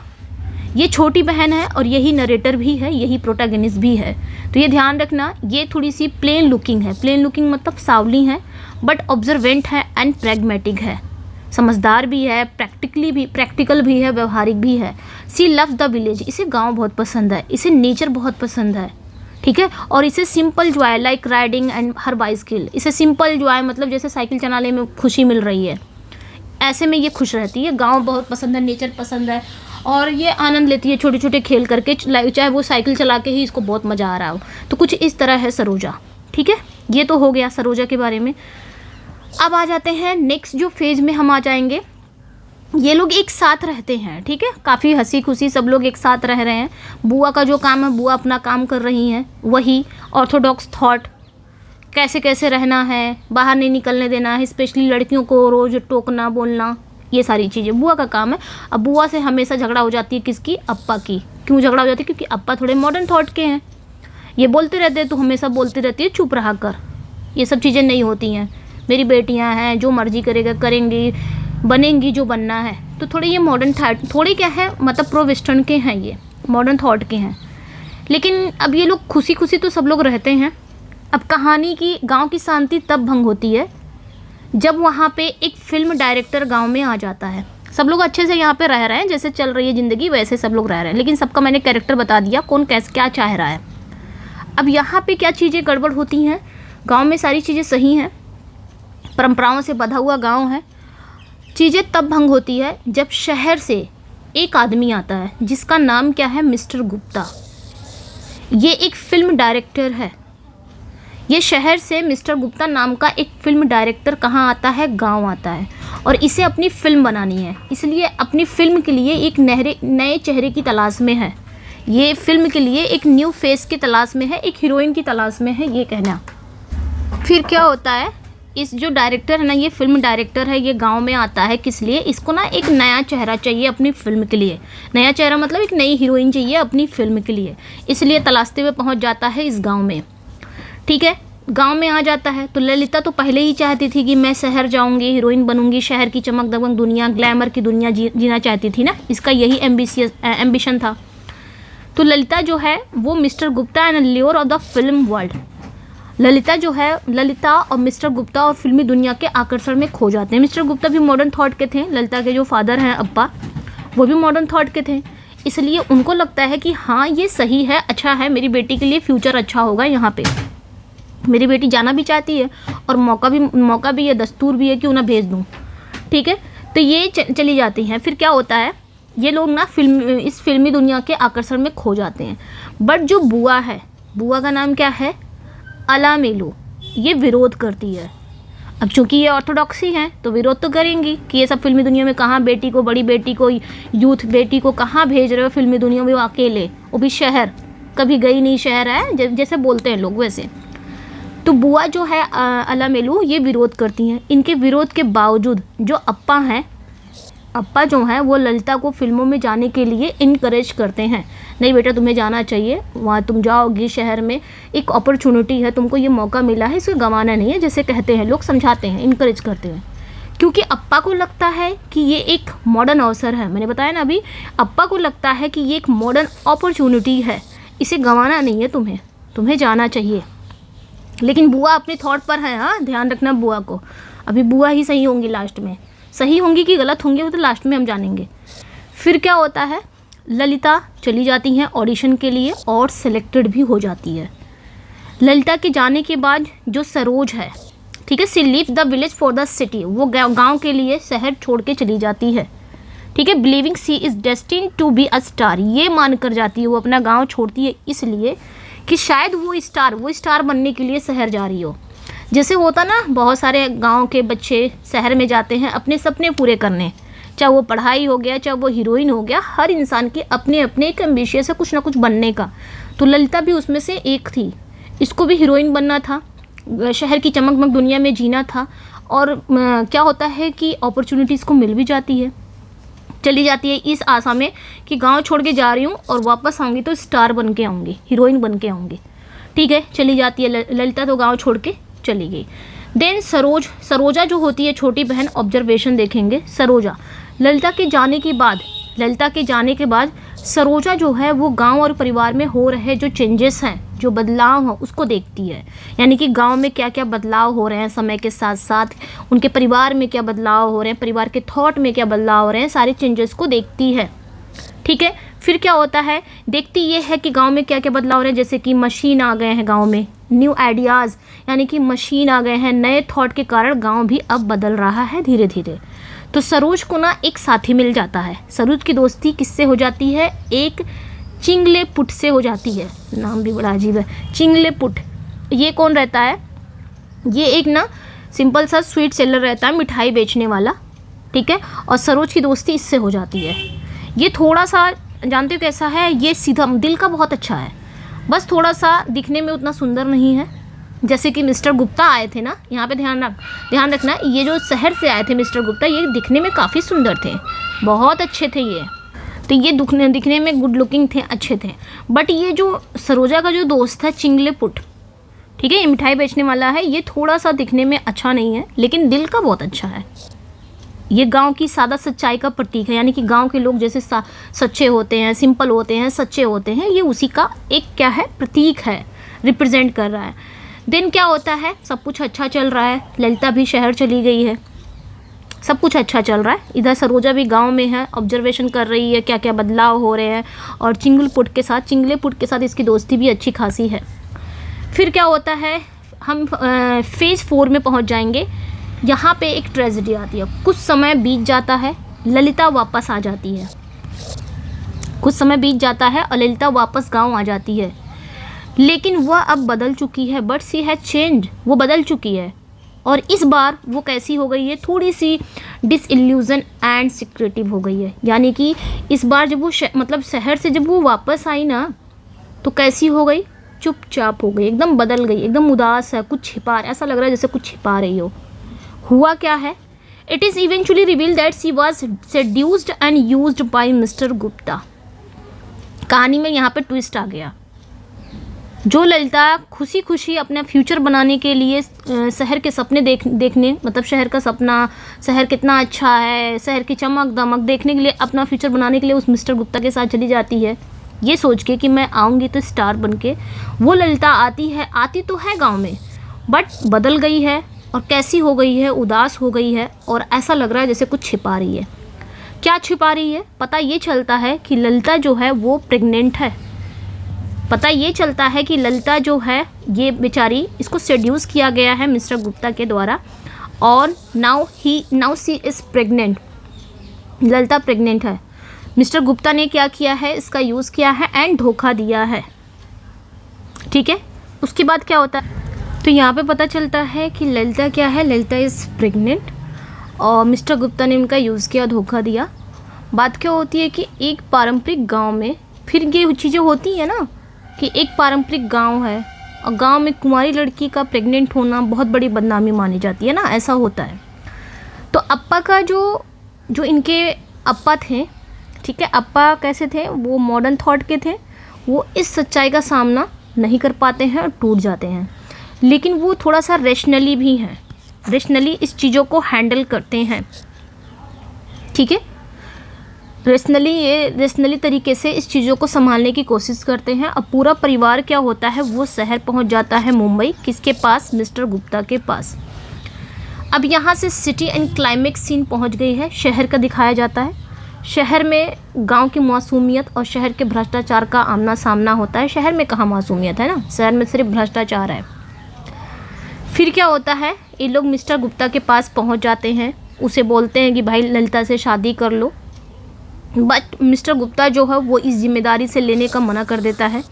ये छोटी बहन है और यही नरेटर भी है, यही प्रोटैगनिस्ट भी है। तो ये ध्यान रखना, ये थोड़ी सी प्लेन लुकिंग है। प्लेन लुकिंग मतलब सावली है, बट ऑब्जर्वेंट है एंड प्रैग्मेटिक है, समझदार भी है, प्रैक्टिकल भी है, व्यवहारिक भी है। सी लव्स द विलेज, इसे गांव बहुत पसंद है, इसे नेचर बहुत पसंद है, ठीक है। और इसे simple Joy like riding and her bicycle, इसे सिंपल जॉय मतलब जैसे साइकिल चलाने में खुशी मिल रही है, ऐसे में ये खुश रहती है। गांव बहुत पसंद है, नेचर पसंद है और ये आनंद लेती है छोटे छोटे खेल करके, चाहे वो साइकिल चला के ही इसको बहुत मज़ा आ रहा हो। तो कुछ इस तरह है सरोजा, ठीक है। ये तो हो गया सरोजा के बारे में। अब आ जाते हैं नेक्स्ट जो फेज में हम आ जाएंगे, ये लोग एक साथ रहते हैं, ठीक है, काफ़ी हंसी खुशी सब लोग एक साथ रह रहे हैं। बुआ का जो काम है, बुआ अपना काम कर रही हैं, वही ऑर्थोडॉक्स थॉट, कैसे कैसे रहना है, बाहर नहीं निकलने देना है, स्पेशली लड़कियों को रोज़ टोकना बोलना, ये सारी चीज़ें बुआ का काम है। अब बुआ से हमेशा झगड़ा हो जाती है, किसकी, अप्पा की। क्यों झगड़ा हो जाती है, क्योंकि अप्पा थोड़े मॉडर्न थॉट के हैं, ये बोलते रहते हैं, तो हमेशा बोलती रहती है चुप रहा कर, ये सब चीज़ें नहीं होती हैं, मेरी बेटियां हैं, जो मर्जी करेगा करेंगी, बनेंगी जो बनना है। तो थोड़े ये मॉडर्न थॉट, थोड़े क्या है मतलब प्रो वेस्टर्न के हैं, ये मॉडर्न थॉट के हैं। लेकिन अब ये लोग खुशी खुशी तो सब लोग रहते हैं। अब कहानी की, गांव की शांति तब भंग होती है जब वहाँ पे एक फिल्म डायरेक्टर गांव में आ जाता है। सब लोग अच्छे से यहाँ पे रह रहे हैं, जैसे चल रही है ज़िंदगी वैसे सब लोग रह रहे हैं, लेकिन सबका मैंने कैरेक्टर बता दिया कौन कैसे क्या चाह रहा है। अब यहाँ पे क्या चीज़ें गड़बड़ होती हैं, गांव में सारी चीज़ें सही हैं, परंपराओं से बंधा हुआ गांव है। चीज़ें तब भंग होती है जब शहर से एक आदमी आता है जिसका नाम क्या है, मिस्टर गुप्ता। ये एक फिल्म डायरेक्टर है। ये शहर से मिस्टर गुप्ता नाम का एक फिल्म डायरेक्टर कहाँ आता है, गांव आता है, और इसे अपनी फिल्म बनानी है, इसलिए अपनी फिल्म के लिए एक नए चेहरे की तलाश में है। ये फिल्म के लिए एक न्यू फेस की तलाश में है, एक हीरोइन की तलाश में है, ये कहना। फिर क्या होता है, इस जो डायरेक्टर है ना, ये फिल्म डायरेक्टर है, ये गांव में आता है किस लिए, इसको ना एक नया चेहरा चाहिए अपनी फिल्म के लिए। नया चेहरा मतलब एक नई हीरोइन चाहिए अपनी फिल्म के लिए, इसलिए तलाशते हुए पहुंच जाता है इस गांव में, ठीक है। गांव में आ जाता है तो ललिता तो पहले ही चाहती थी कि मैं शहर जाऊंगी, हीरोइन बनूंगी, शहर की चमक दमक दुनिया, ग्लैमर की दुनिया जीना चाहती थी ना, इसका यही एम्बिशन था। तो ललिता जो है वो mister Gupta and lure of the film world, Lalita जो है, ललिता और मिस्टर गुप्ता और फिल्मी दुनिया के आकर्षण में खो जाते हैं। मिस्टर गुप्ता भी मॉडर्न थॉट के थे, ललिता के जो फादर हैं अप्पा वो भी मॉडर्न थॉट के थे, इसलिए उनको लगता है कि हाँ ये सही है, अच्छा है, मेरी बेटी के लिए फ्यूचर अच्छा होगा यहाँ पे, मेरी बेटी जाना भी चाहती है और मौका भी है, दस्तूर भी है कि उन्हें भेज दूँ। ठीक है, तो ये चली जाती हैं। फिर क्या होता है, ये लोग ना इस फिल्मी दुनिया के आकर्षण में खो जाते हैं। बट जो बुआ है, बुआ का नाम क्या है, अलामेलू, ये विरोध करती है। अब चूंकि ये ऑर्थोडॉक्सी हैं तो विरोध तो करेंगी कि ये सब फिल्मी दुनिया में कहाँ बेटी को, बड़ी बेटी को, यूथ बेटी को कहाँ भेज रहे हो फिल्मी दुनिया में, वो अकेले, वो भी शहर, कभी गई नहीं शहर है जैसे बोलते हैं लोग वैसे। तो बुआ जो है अलामेलू ये विरोध करती हैं। इनके विरोध के बावजूद जो अप्पा हैं, अप्पा जो हैं वो ललिता को फिल्मों में जाने के लिए इनकरेज करते हैं। नहीं बेटा तुम्हें जाना चाहिए, वहाँ तुम जाओगी, शहर में एक अपॉर्चुनिटी है, तुमको ये मौका मिला है, इसे गंवाना नहीं है, जैसे कहते हैं लोग, समझाते हैं, इनकरेज करते हैं। क्योंकि अप्पा को लगता है कि ये एक मॉडर्न अवसर है, मैंने बताया ना अभी, अप्पा को लगता है कि ये एक मॉडर्न अपॉर्चुनिटी है, इसे गंवाना नहीं है, तुम्हें जाना चाहिए। लेकिन बुआ अपने थॉट पर है, हाँ ध्यान रखना बुआ को, अभी बुआ ही सही होंगी लास्ट में, सही होंगी कि गलत होंगी वो तो लास्ट में हम जानेंगे। फिर क्या होता है, ललिता चली जाती हैं ऑडिशन के लिए और सिलेक्टेड भी हो जाती है। ललिता के जाने के बाद जो सरोज है, ठीक है, she leave the village for the city, वो गांव के लिए शहर छोड़ के चली जाती है। ठीक है, believing she is destined to be a star, ये मान कर जाती है, वो अपना गाँव छोड़ती है इसलिए कि शायद वो स्टार बनने के लिए शहर जा रही हो। जैसे होता ना, बहुत सारे गांव के बच्चे शहर में जाते हैं अपने सपने पूरे करने, चाहे वो पढ़ाई हो गया, चाहे वो हीरोइन हो गया, हर इंसान के अपने अपने एक एम्बिशियस है कुछ ना कुछ बनने का। तो ललिता भी उसमें से एक थी, इसको भी हीरोइन बनना था, शहर की चमकमक दुनिया में जीना था। और क्या होता है कि अपॉर्चुनिटीज़ को मिल भी जाती है, चली जाती है इस आशा में कि गांव छोड़ के जा रही हूँ और वापस आऊँगी तो स्टार बन के आऊँगी, हीरोइन बन के आऊँगी। ठीक है, चली जाती है ललिता, तो गांव छोड़ के चली गई। देन सरोजा जो होती है छोटी बहन, ऑब्जर्वेशन देखेंगे। सरोजा ललिता के जाने के बाद सरोजा जो है वो गांव और परिवार में हो रहे जो चेंजेस हैं, जो बदलाव हैं, उसको देखती है। यानी कि गांव में क्या क्या बदलाव हो रहे हैं समय के साथ साथ, उनके परिवार में क्या बदलाव हो रहे हैं, परिवार के थॉट में क्या बदलाव हो रहे हैं, सारे चेंजेस को देखती है। ठीक है, फिर क्या होता है, देखती ये है कि गांव में क्या क्या बदलाव हो रहे हैं, जैसे कि मशीन आ गए हैं गांव में, न्यू आइडियाज़, यानी कि मशीन आ गए हैं, नए थॉट के कारण गांव भी अब बदल रहा है धीरे धीरे। तो सरोज को ना एक साथी मिल जाता है। सरोज की दोस्ती किससे हो जाती है, एक चिंगलेपुट से हो जाती है, नाम भी बड़ा अजीब है, चिंगलेपुट। ये कौन रहता है, ये एक ना सिंपल सा स्वीट सेलर रहता है, मिठाई बेचने वाला। ठीक है, और सरोज की दोस्ती इससे हो जाती है। ये थोड़ा सा जानते हो कैसा है, ये सीधा दिल का बहुत अच्छा है, बस थोड़ा सा दिखने में उतना सुंदर नहीं है। जैसे कि मिस्टर गुप्ता आए थे ना, यहाँ पे ध्यान रखना, ये जो शहर से आए थे मिस्टर गुप्ता, ये दिखने में काफ़ी सुंदर थे, बहुत अच्छे थे ये, तो ये दिखने में गुड लुकिंग थे, अच्छे थे। बट ये जो सरोजा का जो दोस्त है चिंगलेपुट, ठीक है, ये मिठाई बेचने वाला है, ये थोड़ा सा दिखने में अच्छा नहीं है लेकिन दिल का बहुत अच्छा है। ये गांव की सादा सच्चाई का प्रतीक है, यानी कि गांव के लोग जैसे सच्चे होते हैं, सिंपल होते हैं, सच्चे होते हैं, ये उसी का एक क्या है, प्रतीक है, रिप्रेजेंट कर रहा है। दिन क्या होता है, सब कुछ अच्छा चल रहा है, ललिता भी शहर चली गई है, सब कुछ अच्छा चल रहा है। इधर सरोजा भी गांव में है, ऑब्जर्वेशन कर रही है क्या क्या बदलाव हो रहे हैं, और चिंगलेपुट के साथ इसकी दोस्ती भी अच्छी खासी है। फिर क्या होता है, हम फेज़ 4 में पहुंच जाएंगे। यहाँ पे एक ट्रेजेडी आती है, कुछ समय बीत जाता है, ललिता वापस आ जाती है, कुछ समय बीत जाता है और ललिता वापस गाँव आ जाती है, लेकिन वह अब बदल चुकी है, बट सी हैज चेंज, वो बदल चुकी है। और इस बार वो कैसी हो गई है, थोड़ी सी डिसइल्यूजन एंड सिक्रेटिव हो गई है। यानी कि इस बार जब वो मतलब शहर से जब वो वापस आई ना, तो कैसी हो गई, चुपचाप हो गई, एकदम बदल गई, एकदम उदास है, कुछ छिपा, ऐसा लग रहा है जैसे कुछ छिपा रही हो। हुआ क्या है, it is eventually revealed that she was सेड्यूस्ड and used by mister Gupta. कहानी में यहाँ पे ट्विस्ट आ गया। जो ललिता खुशी खुशी अपना फ्यूचर बनाने के लिए शहर के सपने देखने, मतलब शहर का सपना, शहर कितना अच्छा है, शहर की चमक दमक देखने के लिए, अपना फ्यूचर बनाने के लिए उस मिस्टर गुप्ता के साथ चली जाती है, ये सोच के कि मैं आऊँगी तो स्टार बन के। वो ललिता आती तो है गाँव में, बट बदल गई है और कैसी हो गई है, उदास हो गई है और ऐसा लग रहा है जैसे कुछ छिपा रही है। क्या छिपा रही है? पता ये चलता है कि ललिता जो है वो प्रेग्नेंट है। पता ये चलता है कि ललिता जो है ये बेचारी, इसको सेड्यूस किया गया है मिस्टर गुप्ता के द्वारा और now she is pregnant. Lalita pregnant है। मिस्टर गुप्ता ने क्या किया है, इसका यूज़ किया है एंड धोखा दिया है। ठीक है, उसके बाद क्या होता है, तो यहाँ पे पता चलता है कि ललिता क्या है, ललिता इज़ प्रेग्नेंट और मिस्टर गुप्ता ने उनका यूज़ किया, धोखा दिया। बात क्या होती है कि एक पारंपरिक गांव में फिर ये चीज़ें होती हैं ना कि एक पारंपरिक गांव है और गांव में कुंवारी लड़की का प्रेग्नेंट होना बहुत बड़ी बदनामी मानी जाती है ना, ऐसा होता है। तो अप्पा का जो इनके अप्पा थे, ठीक है, अप्पा कैसे थे, वो मॉडर्न थॉट के थे। वो इस सच्चाई का सामना नहीं कर पाते हैं और टूट जाते हैं, लेकिन वो थोड़ा सा रेशनली भी हैं, रेशनली इस चीज़ों को हैंडल करते हैं। ठीक है, रेशनली तरीके से इस चीज़ों को संभालने की कोशिश करते हैं। अब पूरा परिवार क्या होता है, वो शहर पहुंच जाता है मुंबई, किसके पास, मिस्टर गुप्ता के पास। अब यहाँ से सिटी एंड क्लाइमेक्स सीन पहुंच गई है, शहर का दिखाया जाता है। शहर में गांव की मासूमियत और शहर के भ्रष्टाचार का आमना सामना होता है। शहर में कहाँ मासूमियत है ना, शहर में सिर्फ भ्रष्टाचार है। फिर क्या होता है, ये लोग मिस्टर गुप्ता के पास पहुंच जाते हैं, उसे बोलते हैं कि भाई ललिता से शादी कर लो, बट मिस्टर गुप्ता जो है वो इस जिम्मेदारी से लेने का मना कर देता है।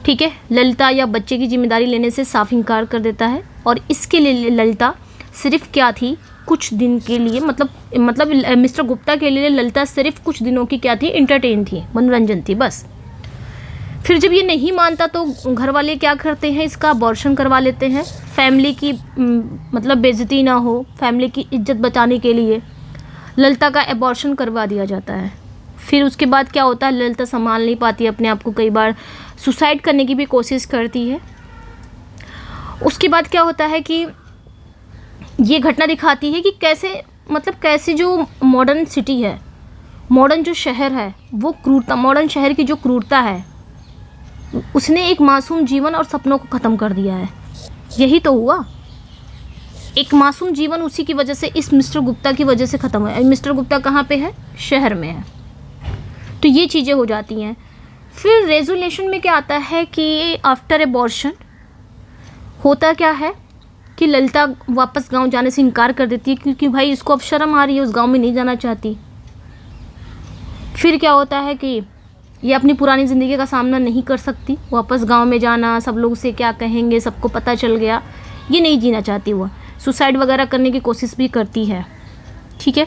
ठीक है, ललिता या बच्चे की जिम्मेदारी लेने से साफ इनकार कर देता है और इसके लिए ललिता सिर्फ क्या थी, कुछ दिन के लिए, मतलब मिस्टर गुप्ता के लिए ललिता सिर्फ कुछ दिनों की क्या थी, एंटरटेन थी, मनोरंजन थी बस। फिर जब ये नहीं मानता तो घर वाले क्या करते हैं, इसका अबॉर्शन करवा लेते हैं, फैमिली की मतलब बेइज्जती ना हो, फैमिली की इज्जत बचाने के लिए ललिता का अबॉर्शन करवा दिया जाता है। फिर उसके बाद क्या होता है, ललिता संभाल नहीं पाती अपने आप को, कई बार सुसाइड करने की भी कोशिश करती है। उसके बाद क्या होता है कि ये घटना दिखाती है कि कैसे जो मॉडर्न सिटी है, मॉडर्न जो शहर है, वो क्रूरता, मॉडर्न शहर की जो क्रूरता है, उसने एक मासूम जीवन और सपनों को ख़त्म कर दिया है। यही तो हुआ, एक मासूम जीवन उसी की वजह से, इस मिस्टर गुप्ता की वजह से ख़त्म है। मिस्टर गुप्ता कहाँ पे है, शहर में है। तो ये चीज़ें हो जाती हैं। फिर रेजोल्यूशन में क्या आता है कि आफ्टर एबॉर्शन होता क्या है कि ललिता वापस गांव जाने से इनकार कर देती है, क्योंकि भाई इसको अब शर्म आ रही है, उस गांव में नहीं जाना चाहती। फिर क्या होता है कि ये अपनी पुरानी ज़िंदगी का सामना नहीं कर सकती, वापस गांव में जाना, सब लोग उसे क्या कहेंगे, सबको पता चल गया, ये नहीं जीना चाहती। वो सुसाइड वगैरह करने की कोशिश भी करती है। ठीक है,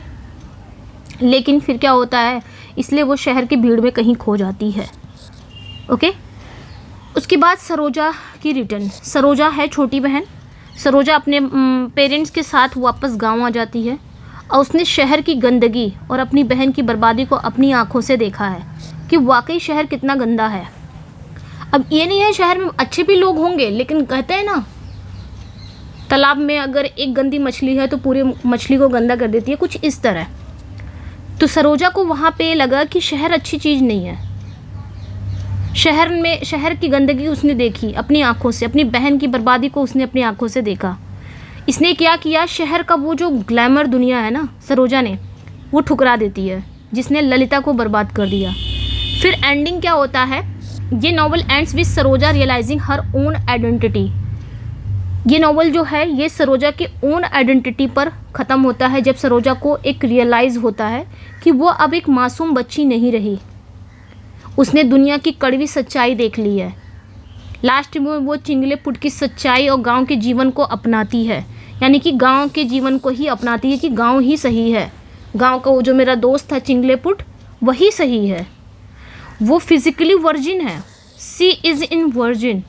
लेकिन फिर क्या होता है, इसलिए वो शहर की भीड़ में कहीं खो जाती है। ओके, उसके बाद सरोजा की रिटर्न। सरोजा है छोटी बहन। सरोजा अपने पेरेंट्स के साथ वापस गांव आ जाती है और उसने शहर की गंदगी और अपनी बहन की बर्बादी को अपनी आंखों से देखा है कि वाकई शहर कितना गंदा है। अब ये नहीं है शहर में अच्छे भी लोग होंगे, लेकिन कहते हैं ना, तालाब में अगर एक गंदी मछली है तो पूरी मछली को गंदा कर देती है, कुछ इस तरह। तो सरोजा को वहाँ पे लगा कि शहर अच्छी चीज़ नहीं है। शहर की गंदगी उसने देखी अपनी आंखों से, अपनी बहन की बर्बादी को उसने अपनी आंखों से देखा। इसने क्या किया, शहर का वो जो ग्लैमर दुनिया है ना, सरोजा ने वो ठुकरा देती है, जिसने ललिता को बर्बाद कर दिया। फिर एंडिंग क्या होता है, ये novel ends with Saroja realising her own identity. ये नॉवल जो है ये सरोजा के ओन आइडेंटिटी पर ख़त्म होता है, जब सरोजा को एक रियलाइज़ होता है कि वो अब एक मासूम बच्ची नहीं रही, उसने दुनिया की कड़वी सच्चाई देख ली है। लास्ट में वो चिंगलेपुट की सच्चाई और गांव के जीवन को अपनाती है, यानी कि गांव के जीवन को ही अपनाती है कि गांव ही सही है, गांव का वो जो मेरा दोस्त था चिंगलेपुट वही सही है। वो फिज़िकली वर्जिन है, सी इज़ इन वर्जिन,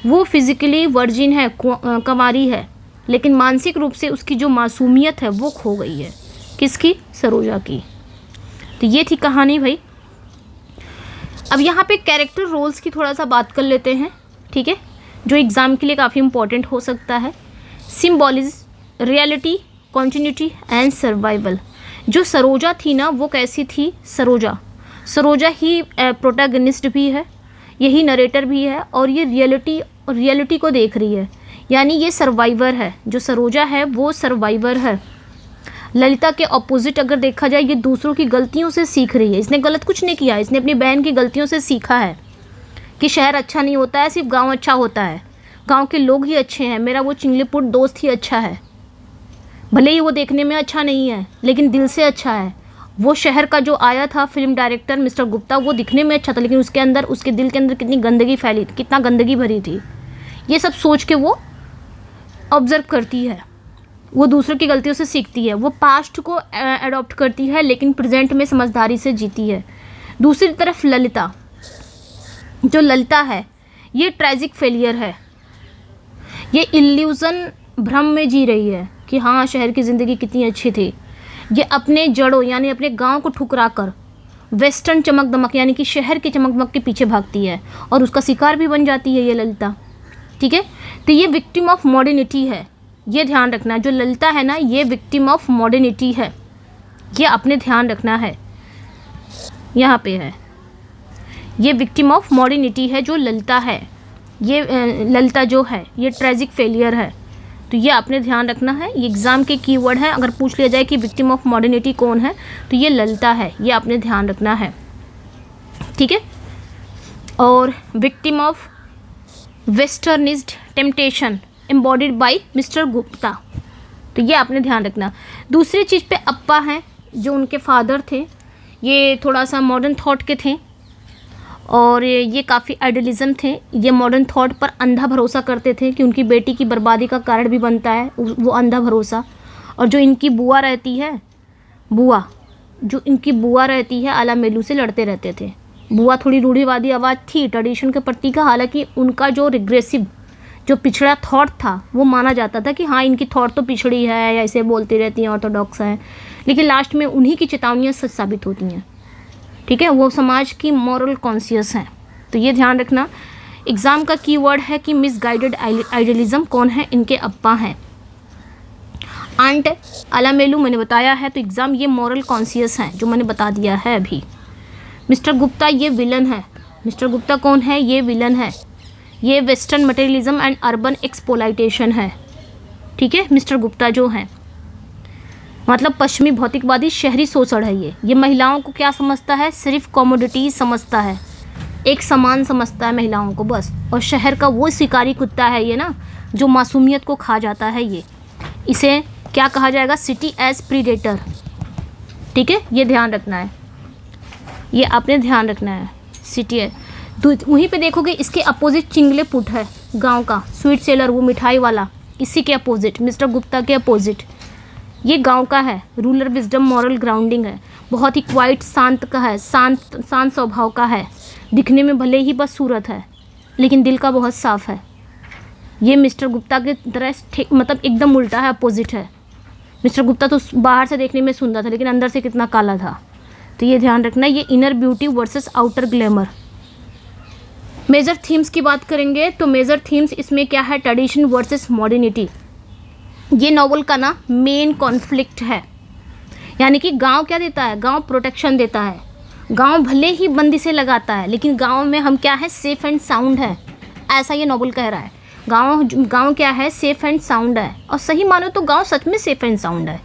वो फिज़िकली वर्जिन है, कंवारी है, लेकिन मानसिक रूप से उसकी जो मासूमियत है वो खो गई है। किसकी, सरोजा की। तो ये थी कहानी भाई। अब यहाँ पे कैरेक्टर रोल्स की थोड़ा सा बात कर लेते हैं, ठीक है, जो एग्ज़ाम के लिए काफ़ी इम्पोर्टेंट हो सकता है। Symbolism, reality, continuity and survival. जो सरोजा थी ना, वो कैसी थी, सरोजा सरोजा ही प्रोटैगनिस्ट भी है, यही नरेटर भी है, और ये रियलिटी को देख रही है, यानी ये सर्वाइवर है। जो सरोजा है वो सर्वाइवर है। ललिता के ऑपोजिट अगर देखा जाए, ये दूसरों की गलतियों से सीख रही है। इसने गलत कुछ नहीं किया, इसने अपनी बहन की गलतियों से सीखा है कि शहर अच्छा नहीं होता है, सिर्फ गांव अच्छा होता है, गांव के लोग ही अच्छे हैं, मेरा वो चिंगलीपुट दोस्त ही अच्छा है, भले ही वो देखने में अच्छा नहीं है लेकिन दिल से अच्छा है। वो शहर का जो आया था फिल्म डायरेक्टर मिस्टर गुप्ता, वो दिखने में अच्छा था लेकिन उसके अंदर, उसके दिल के अंदर कितनी गंदगी फैली, कितना गंदगी भरी थी, ये सब सोच के वो ऑब्जर्व करती है। वो दूसरों की गलतियों से सीखती है, वो पास्ट को अडॉप्ट करती है लेकिन प्रेजेंट में समझदारी से जीती है। दूसरी तरफ ललिता, जो ललिता है ये ट्रेजिक फेलियर है, ये इल्यूज़न भ्रम में जी रही है कि हाँ शहर की ज़िंदगी कितनी अच्छी थी। ये अपने जड़ों यानी अपने गांव को ठुकरा कर वेस्टर्न चमक दमक यानी कि शहर की चमक दमक के पीछे भागती है और उसका शिकार भी बन जाती है ये ललिता। ठीक है, तो ये विक्टिम ऑफ मॉडर्निटी है, ये ध्यान रखना। जो ललिता है ना, ये विक्टिम ऑफ मॉडर्निटी है, ये अपने ध्यान रखना है, यहाँ पे है, ये विक्टिम ऑफ मॉडर्निटी है जो ललिता है। ये ललिता जो है ये ट्रेजिक फेलियर है, तो ये आपने ध्यान रखना है। ये एग्ज़ाम के कीवर्ड है, अगर पूछ लिया जाए कि विक्टिम ऑफ मॉडर्निटी कौन है तो ये ललिता है, ये आपने ध्यान रखना है। ठीक है, और victim of westernised temptation embodied by mister Gupta, तो ये आपने ध्यान रखना। दूसरी चीज़ पे अप्पा हैं, जो उनके फादर थे, ये थोड़ा सा मॉडर्न थॉट के थे और ये काफ़ी आइडियलिज्म थे। ये मॉडर्न थॉट पर अंधा भरोसा करते थे कि उनकी बेटी की बर्बादी का कारण भी बनता है वो अंधा भरोसा। और जो इनकी बुआ रहती है, जो इनकी बुआ रहती है आलामेलू से लड़ते रहते थे। बुआ थोड़ी रूढ़िवादी आवाज़ थी, ट्रेडिशन के प्रति का, हालांकि उनका जो रिग्रेसिव, जो पिछड़ा थॉट था वो माना जाता था कि हाँ इनकी थॉट तो पिछड़ी है या ऐसे बोलती रहती हैं, ऑर्थोडॉक्स है, लेकिन लास्ट में उन्हीं की चेतावनियाँ सच साबित होती हैं। ठीक है, वो समाज की मॉरल कॉन्शियस हैं, तो ये ध्यान रखना। एग्ज़ाम का कीवर्ड है कि मिसगाइडेड आइडियलिज्म कौन है, इनके अप्पा हैं। आंट आलामेलू मैंने बताया है, तो एग्ज़ाम ये मॉरल कॉन्शियस हैं जो मैंने बता दिया है अभी। मिस्टर गुप्ता ये विलन है। मिस्टर गुप्ता कौन है, ये विलन है, ये western materialism and urban exploitation है। ठीक है, मिस्टर गुप्ता जो हैं मतलब पश्चिमी भौतिकवादी शहरी शोषण है। ये महिलाओं को क्या समझता है, सिर्फ कॉमोडिटीज समझता है, एक समान समझता है महिलाओं को बस। और शहर का वो शिकारी कुत्ता है ये ना, जो मासूमियत को खा जाता है। ये इसे क्या कहा जाएगा, सिटी एज प्रीडेटर। ठीक है, ये ध्यान रखना है, ये आपने ध्यान रखना है, सिटी है। वहीं पे देखोगे इसके अपोजिट चिंगलेपुट है, गांव का स्वीट सेलर, वो मिठाई वाला, इसी के अपोजिट, मिस्टर गुप्ता के अपोजिट ये गांव का है। रूलर विजडम मॉरल ग्राउंडिंग है, बहुत ही क्वाइट शांत का है, शांत स्वभाव का है, दिखने में भले ही बदसूरत है लेकिन दिल का बहुत साफ है। ये मिस्टर गुप्ता के तरह मतलब एकदम उल्टा है, अपोजिट है। मिस्टर गुप्ता तो बाहर से देखने में सुंदर था लेकिन अंदर से कितना काला था, तो ये ध्यान रखना। ये inner beauty versus outer glamour. Major themes की बात करेंगे तो मेजर थीम्स इसमें क्या है, ट्रेडिशन वर्सेस मॉडर्निटी। ये नॉवल का ना मेन कॉन्फ्लिक्ट है, यानी कि गांव क्या देता है, गांव प्रोटेक्शन देता है। गांव भले ही बंदी से लगाता है लेकिन गांव में हम क्या है, सेफ एंड साउंड है, ऐसा ये नॉवल कह रहा है। गांव क्या है, सेफ एंड साउंड है, और सही मानो तो गांव सच में सेफ एंड साउंड है।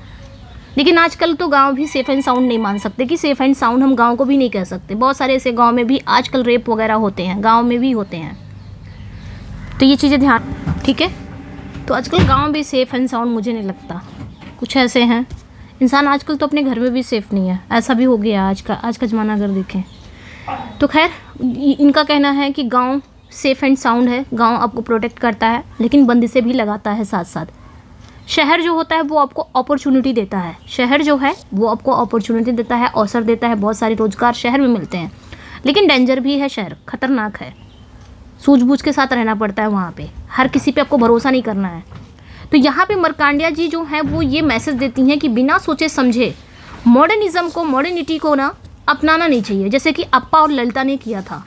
लेकिन आजकल तो गांव भी सेफ एंड साउंड नहीं मान सकते कि सेफ एंड साउंड हम गांव को भी नहीं कह सकते। बहुत सारे ऐसे गांव में भी आजकल रेप वगैरह होते हैं, गांव में भी होते हैं, तो ये चीज़ें ध्यान। ठीक है, तो आजकल गांव भी सेफ़ एंड साउंड मुझे नहीं लगता। कुछ ऐसे हैं इंसान आजकल तो अपने घर में भी सेफ़ नहीं है, ऐसा भी हो गया आज का ज़माना अगर देखें तो। खैर इनका कहना है कि गांव सेफ़ एंड साउंड है, गांव आपको प्रोटेक्ट करता है लेकिन बंदी से भी लगाता है साथ साथ। शहर जो होता है वो आपको अपॉर्चुनिटी देता है, शहर जो है वो आपको अपॉर्चुनिटी देता है, अवसर देता है, बहुत सारे रोज़गार शहर में मिलते हैं, लेकिन डेंजर भी है, शहर खतरनाक है, सूझबूझ के साथ रहना पड़ता है वहाँ पे, हर किसी पे आपको भरोसा नहीं करना है। तो यहाँ पे मार्कंडेय जी जो हैं वो ये मैसेज देती हैं कि बिना सोचे समझे मॉडर्निज्म को, मॉडर्निटी को ना अपनाना नहीं चाहिए, जैसे कि अप्पा और ललिता ने किया था,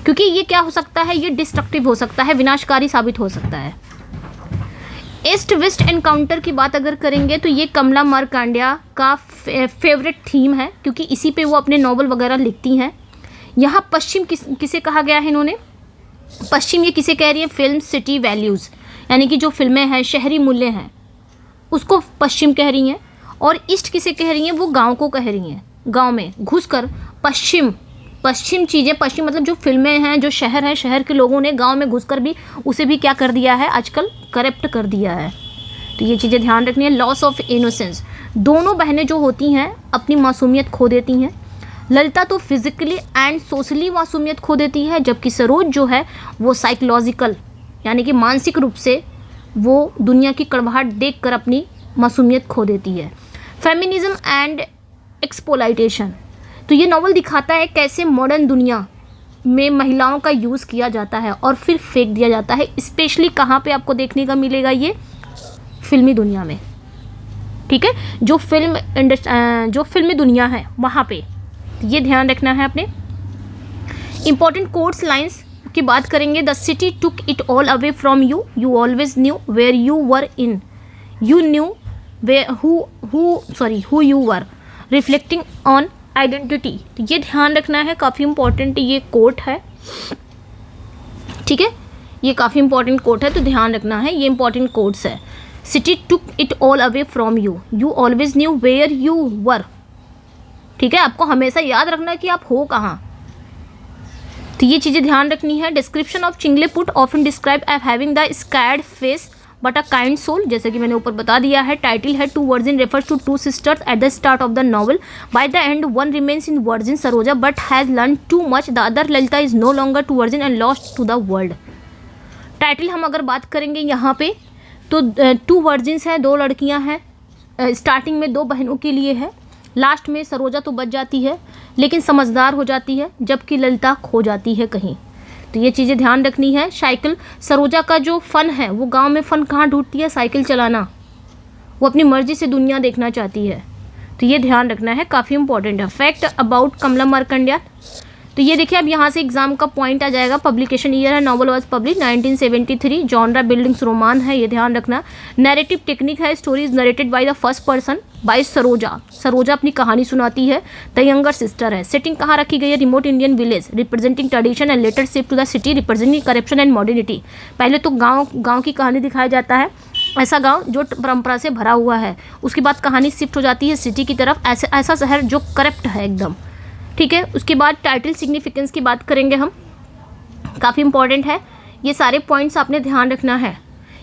क्योंकि ये क्या हो सकता है, ये डिस्ट्रक्टिव हो सकता है, विनाशकारी साबित हो सकता है। ईस्ट वेस्ट एनकाउंटर की बात अगर करेंगे तो ये कमला मार्कंडेय का फेवरेट थीम है, क्योंकि इसी पे वो अपने नॉवल वगैरह लिखती हैं। यहाँ पश्चिम किसे कहा गया है इन्होंने, पश्चिम ये किसे कह रही है, फिल्म सिटी वैल्यूज़, यानी कि जो फिल्में हैं, शहरी मूल्य हैं, उसको पश्चिम कह रही हैं। और ईस्ट किसे कह रही हैं, वो गांव को कह रही हैं। गांव में घुसकर पश्चिम चीज़ें, पश्चिम मतलब जो फिल्में हैं, जो शहर है, शहर के लोगों ने गांव में घुसकर भी उसे भी क्या कर दिया है, आजकल करप्ट कर दिया है। तो ये चीज़ें ध्यान रखनी है। लॉस ऑफ इनोसेंस, दोनों बहनें जो होती हैं अपनी मासूमियत खो देती हैं। ललिता तो फिजिकली एंड सोशली मासूमियत खो देती है, जबकि सरोज जो है वो साइकोलॉजिकल यानी कि मानसिक रूप से वो दुनिया की कड़वाहट देखकर अपनी मासूमियत खो देती है। फेमिनिज्म एंड एक्सप्लॉइटेशन, तो ये नॉवल दिखाता है कैसे मॉडर्न दुनिया में महिलाओं का यूज़ किया जाता है और फिर फेंक दिया जाता है। स्पेशली कहाँ पे आपको देखने का मिलेगा, ये फिल्मी दुनिया में, ठीक है, जो फिल्मी दुनिया है वहाँ पे ये ध्यान रखना है आपने। इंपॉर्टेंट कोट्स लाइंस की बात करेंगे। The city took it all away from you, you always knew where you were in, you knew who you were, reflecting on identity. तो ये ध्यान रखना है, काफ़ी इंपॉर्टेंट ये कोट है, ठीक है, ये काफ़ी इंपॉर्टेंट कोट है, तो ध्यान रखना है, ये इंपॉर्टेंट कोट्स है। City took it all away from you, you always knew where you were, ठीक है, आपको हमेशा याद रखना है कि आप हो कहाँ, तो ये चीज़ें ध्यान रखनी है। Description of Chingleput often describe as having the scared face but a kind soul, जैसे कि मैंने ऊपर बता दिया है। टाइटल है two virgin refers to two sisters at the start of the novel, by the end one remains in virgin Saroja but has learn too much, the other Lalita is no longer two virgin and lost to the world. Title हम अगर बात करेंगे यहाँ पे तो to virgins हैं, दो लड़कियाँ हैं, स्टार्टिंग में दो बहनों के लिए है, लास्ट में सरोजा तो बच जाती है लेकिन समझदार हो जाती है, जबकि ललिता खो जाती है कहीं, तो ये चीज़ें ध्यान रखनी है। साइकिल, सरोजा का जो फ़न है वो गांव में फ़न कहाँ ढूंढती है, साइकिल चलाना, वो अपनी मर्जी से दुनिया देखना चाहती है, तो ये ध्यान रखना है, काफ़ी इंपॉर्टेंट है। फैक्ट अबाउट कमला मार्कंडेय, तो ये देखिए अब यहाँ से एग्जाम का पॉइंट आ जाएगा। पब्लिकेशन ईयर है, novel was publish 1973, genre bildungsroman है, ये ध्यान रखना। नैरेटिव टेक्निक है, story is narrated by the first person by Saroja अपनी कहानी सुनाती है, द यंगर सिस्टर है। सेटिंग कहाँ रखी गई है, remote Indian village representing tradition and later shift to the city representing corruption and modernity. पहले तो गाँव की कहानी दिखाया जाता है, ऐसा गांव जो परंपरा से भरा हुआ है, उसके बाद कहानी शिफ्ट हो जाती है सिटी की तरफ, ऐसा शहर जो करप्ट है एकदम, ठीक है। उसके बाद टाइटल सिग्निफिकेंस की बात करेंगे हम, काफ़ी इंपॉर्टेंट है, ये सारे पॉइंट्स आपने ध्यान रखना है।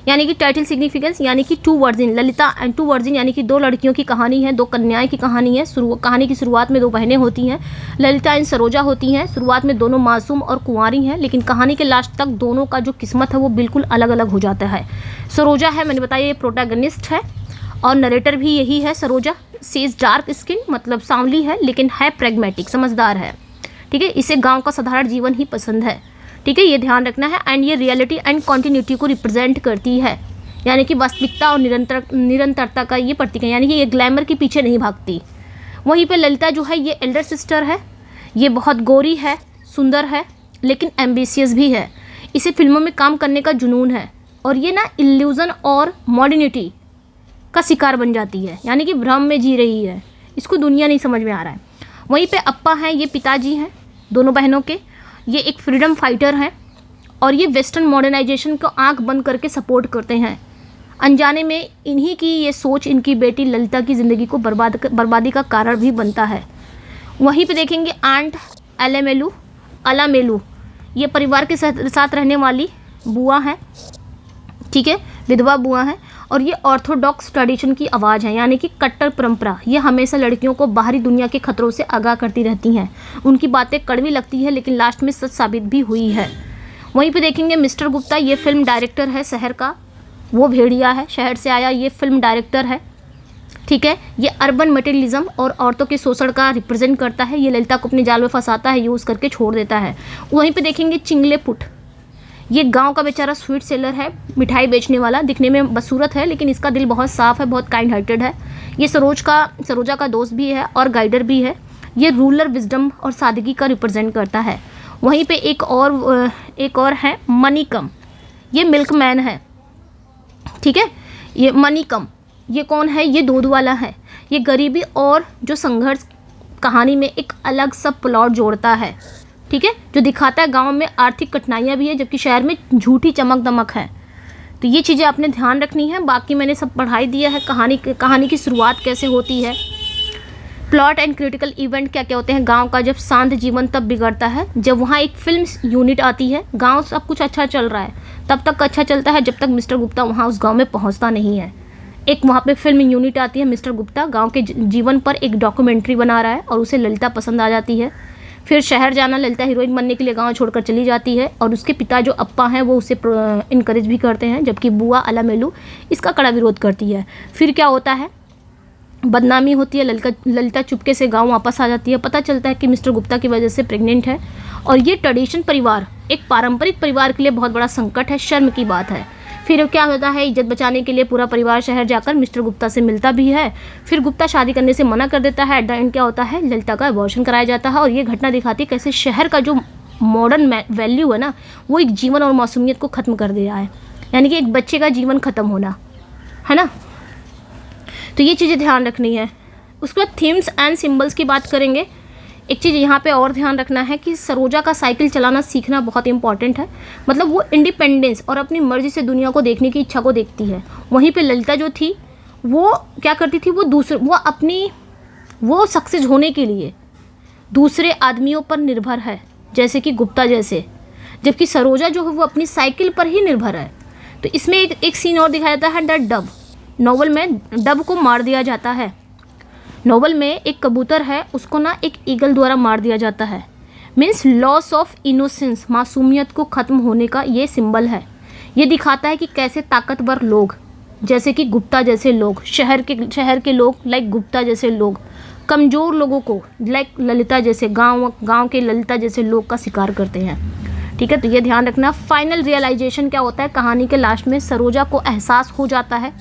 यानी कि टाइटल सिग्निफिकेंस यानी कि two virgin, Lalitha and two virgin यानी कि दो लड़कियों की कहानी है, दो कन्याएं की कहानी है। कहानी की शुरुआत में दो बहनें होती हैं, ललिता एंड सरोजा होती हैं। शुरुआत में दोनों मासूम और कुंवारी हैं, लेकिन कहानी के लास्ट तक दोनों का जो किस्मत है वो बिल्कुल अलग अलग हो जाता है। सरोजा है, मैंने बताया, ये प्रोटैगनिस्ट है और नरेटर भी यही है सरोजा। सी इज़ डार्क स्किन, मतलब सांवली है लेकिन है प्रैग्मेटिक, समझदार है, ठीक है। इसे गांव का साधारण जीवन ही पसंद है, ठीक है, ये ध्यान रखना है। एंड ये रियलिटी एंड कॉन्टिन्यूटी को रिप्रेजेंट करती है, यानी कि वास्तविकता और निरंतरता का ये प्रतीक है, यानी कि ये ग्लैमर के पीछे नहीं भागती। वहीं पे ललिता जो है ये एल्डर सिस्टर है, ये बहुत गोरी है, सुंदर है, लेकिन एम्बिशियस भी है। इसे फिल्मों में काम करने का जुनून है और ये ना इल्यूज़न और मॉडर्निटी का शिकार बन जाती है, यानी कि भ्रम में जी रही है, इसको दुनिया नहीं समझ में आ रहा है। वहीं पे अप्पा हैं, ये पिताजी हैं दोनों बहनों के, ये एक फ्रीडम फाइटर हैं और ये वेस्टर्न मॉडर्नाइजेशन को आंख बंद करके सपोर्ट करते हैं। अनजाने में इन्हीं की ये सोच इनकी बेटी ललिता की ज़िंदगी को बर्बादी का कारण भी बनता है। वहीं पे देखेंगे आंट अलामेलू, ये परिवार के साथ रहने वाली बुआ हैं, ठीक है, विधवा बुआ हैं, और ये ऑर्थोडॉक्स ट्रेडिशन की आवाज़ है, यानी कि कट्टर परंपरा। ये हमेशा लड़कियों को बाहरी दुनिया के खतरों से आगाह करती रहती हैं। उनकी बातें कड़वी लगती है लेकिन लास्ट में सच साबित भी हुई है। वहीं पे देखेंगे मिस्टर गुप्ता, ये फिल्म डायरेक्टर है, शहर का वो भेड़िया है, शहर से आया, ये फिल्म डायरेक्टर है, ठीक है। ये अर्बन मटेरियलिज्म और औरतों के शोषण का रिप्रेजेंट करता है। ये ललिता को अपने जाल में फंसाता है, यूज़ करके छोड़ देता है। वहीं पे देखेंगे चिंगलेपुट, ये गांव का बेचारा स्वीट सेलर है, मिठाई बेचने वाला, दिखने में बदसूरत है लेकिन इसका दिल बहुत साफ़ है, बहुत काइंड हार्टेड है। ये सरोजा का दोस्त भी है और गाइडर भी है। ये रूरल विजडम और सादगी का रिप्रेजेंट करता है। वहीं पे एक और है मनीकम, ये मिल्कमैन है, ठीक है। ये मणिकम, ये कौन है? ये दूध वाला है। ये गरीबी और जो संघर्ष कहानी में एक अलग सा प्लॉट जोड़ता है, ठीक है, जो दिखाता है गांव में आर्थिक कठिनाइयाँ भी है जबकि शहर में झूठी चमक दमक है। तो ये चीज़ें आपने ध्यान रखनी है। बाकी मैंने सब पढ़ाई दिया है, कहानी की शुरुआत कैसे होती है, प्लॉट एंड क्रिटिकल इवेंट क्या क्या होते हैं। गांव का जब शांत जीवन तब बिगड़ता है जब वहाँ एक फिल्म यूनिट आती है। गांव सब कुछ अच्छा चल रहा है, तब तक अच्छा चलता है जब तक मिस्टर गुप्ता वहाँ उस गांव में पहुँचता नहीं है। एक वहाँ पे फिल्म यूनिट आती है, मिस्टर गुप्ता गांव के जीवन पर एक डॉक्यूमेंट्री बना रहा है और उसे ललिता पसंद आ जाती है। फिर शहर जाना, ललिता हीरोइन बनने के लिए गांव छोड़कर चली जाती है और उसके पिता जो अप्पा हैं वो उसे इनकरेज भी करते हैं, जबकि बुआ अलामेलू इसका कड़ा विरोध करती है। फिर क्या होता है, बदनामी होती है, ललिता चुपके से गांव वापस आ जाती है। पता चलता है कि मिस्टर गुप्ता की वजह से प्रेग्नेंट है और ये ट्रेडिशन परिवार, एक पारंपरिक परिवार के लिए बहुत बड़ा संकट है, शर्म की बात है। फिर क्या होता है, इज्जत बचाने के लिए पूरा परिवार शहर जाकर मिस्टर गुप्ता से मिलता भी है। फिर गुप्ता शादी करने से मना कर देता है। एट द एंड क्या होता है, ललिता का अबॉर्शन कराया जाता है और ये घटना दिखाती है कैसे शहर का जो मॉडर्न वैल्यू है ना, वो एक जीवन और मासूमियत को ख़त्म कर दिया है, यानी कि एक बच्चे का जीवन ख़त्म होना है ना। तो ये चीज़ें ध्यान रखनी है। उसके बाद थीम्स एंड सिंबल्स की बात करेंगे। एक चीज़ यहाँ पे और ध्यान रखना है कि सरोजा का साइकिल चलाना सीखना बहुत इंपॉर्टेंट है। मतलब वो इंडिपेंडेंस और अपनी मर्जी से दुनिया को देखने की इच्छा को देखती है। वहीं पे ललिता जो थी वो क्या करती थी, वो सक्सेस होने के लिए दूसरे आदमियों पर निर्भर है, जैसे कि गुप्ता जैसे, जबकि सरोजा जो है वो अपनी साइकिल पर ही निर्भर है। तो इसमें एक सीन और दिखाया जाता है, द डव। नॉवल में डव को मार दिया जाता है। नॉवल में एक कबूतर है, उसको ना एक ईगल द्वारा मार दिया जाता है। मीन्स लॉस ऑफ इनोसेंस, मासूमियत को ख़त्म होने का ये सिंबल है। ये दिखाता है कि कैसे ताकतवर लोग जैसे कि गुप्ता जैसे लोग, शहर के लोग लाइक गुप्ता जैसे लोग, कमज़ोर लोगों को लाइक ललिता जैसे गांव के ललिता जैसे लोग का शिकार करते हैं, ठीक है। तो ये ध्यान रखना। फाइनल रियलाइजेशन क्या होता है, कहानी के लास्ट में सरोजा को एहसास हो जाता है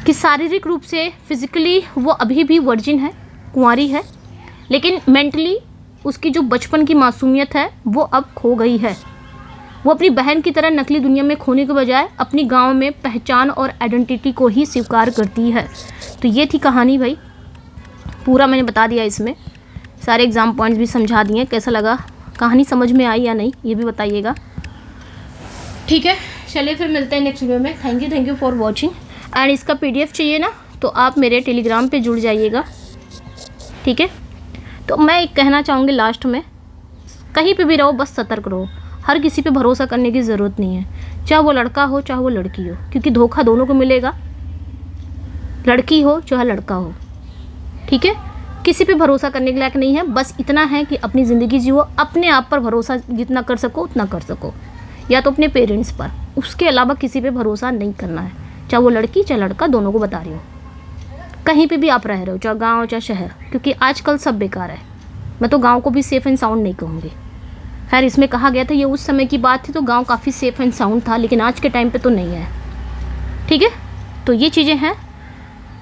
कि शारीरिक रूप से फिज़िकली वो अभी भी वर्जिन है, कुंवारी है, लेकिन मेंटली उसकी जो बचपन की मासूमियत है वो अब खो गई है। वो अपनी बहन की तरह नकली दुनिया में खोने के बजाय अपनी गांव में पहचान और आइडेंटिटी को ही स्वीकार करती है। तो ये थी कहानी भाई, पूरा मैंने बता दिया, इसमें सारे एग्ज़ाम पॉइंट्स भी समझा दिए। कैसा लगा, कहानी समझ में आई या नहीं, ये भी बताइएगा, ठीक है। चलिए फिर मिलते हैं नेक्स्ट वीडियो में। Thank you for watching. And इसका PDF चाहिए ना तो आप मेरे टेलीग्राम पे जुड़ जाइएगा, ठीक है। तो मैं एक कहना चाहूँगी लास्ट में, कहीं पे भी रहो बस सतर्क रहो। हर किसी पे भरोसा करने की ज़रूरत नहीं है, चाहे वो लड़का हो चाहे वो लड़की हो, क्योंकि धोखा दोनों को मिलेगा, लड़की हो चाहे लड़का हो, ठीक है। किसी पे भरोसा करने के लायक नहीं है। बस इतना है कि अपनी ज़िंदगी जियो, अपने आप पर भरोसा जितना कर सको उतना कर सको, या तो अपने पेरेंट्स पर, उसके अलावा किसी पे भरोसा नहीं करना है, चाहे वो लड़की चाहे लड़का, दोनों को बता रही हूँ। कहीं पे भी आप रह रहे हो, चाहे गांव चाहे शहर, क्योंकि आजकल सब बेकार है। मैं तो गांव को भी सेफ़ एंड साउंड नहीं कहूँगी। खैर इसमें कहा गया था ये उस समय की बात थी तो गांव काफ़ी सेफ़ एंड साउंड था, लेकिन आज के टाइम पे तो नहीं है, ठीक है। तो ये चीज़ें हैं,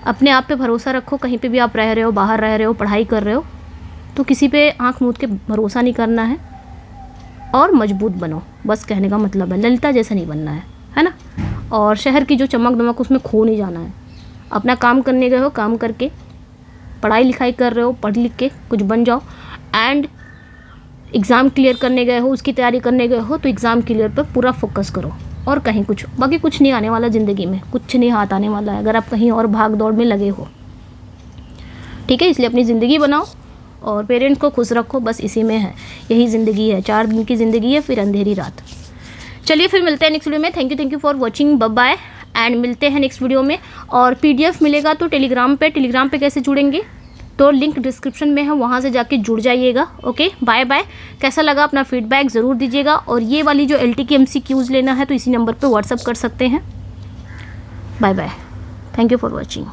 अपने आप पे भरोसा रखो। कहीं पे भी आप रह रहे हो, बाहर रह रहे हो, पढ़ाई कर रहे हो, तो किसी पे आँख मूंद के भरोसा नहीं करना है और मजबूत बनो, बस कहने का मतलब है। ललिता जैसा नहीं बनना है ना। और शहर की जो चमक दमक उसमें खो नहीं जाना है। अपना काम करने गए हो, काम करके, पढ़ाई लिखाई कर रहे हो, पढ़ लिख के कुछ बन जाओ। एंड एग्ज़ाम क्लियर करने गए हो, उसकी तैयारी करने गए हो, तो एग्ज़ाम क्लियर पर पूरा फोकस करो और कहीं कुछ, बाकी कुछ नहीं आने वाला ज़िंदगी में, कुछ नहीं हाथ आने वाला है अगर आप कहीं और भाग दौड़ में लगे हो, ठीक है। इसलिए अपनी ज़िंदगी बनाओ और पेरेंट्स को खुश रखो, बस इसी में है, यही ज़िंदगी है। 4 दिन की ज़िंदगी है, फिर अंधेरी रात। चलिए फिर मिलते हैं नेक्स्ट वीडियो में। Thank you for watching, bye bye. And मिलते हैं नेक्स्ट वीडियो में। और PDF मिलेगा तो टेलीग्राम पे कैसे जुड़ेंगे, तो लिंक डिस्क्रिप्शन में है, वहाँ से जाके जुड़ जाइएगा। Okay, bye bye. कैसा लगा अपना फीडबैक ज़रूर दीजिएगा। और ये वाली जो LT की MCQs लेना है तो इसी नंबर पर व्हाट्सअप कर सकते हैं। Bye bye, thank you for watching.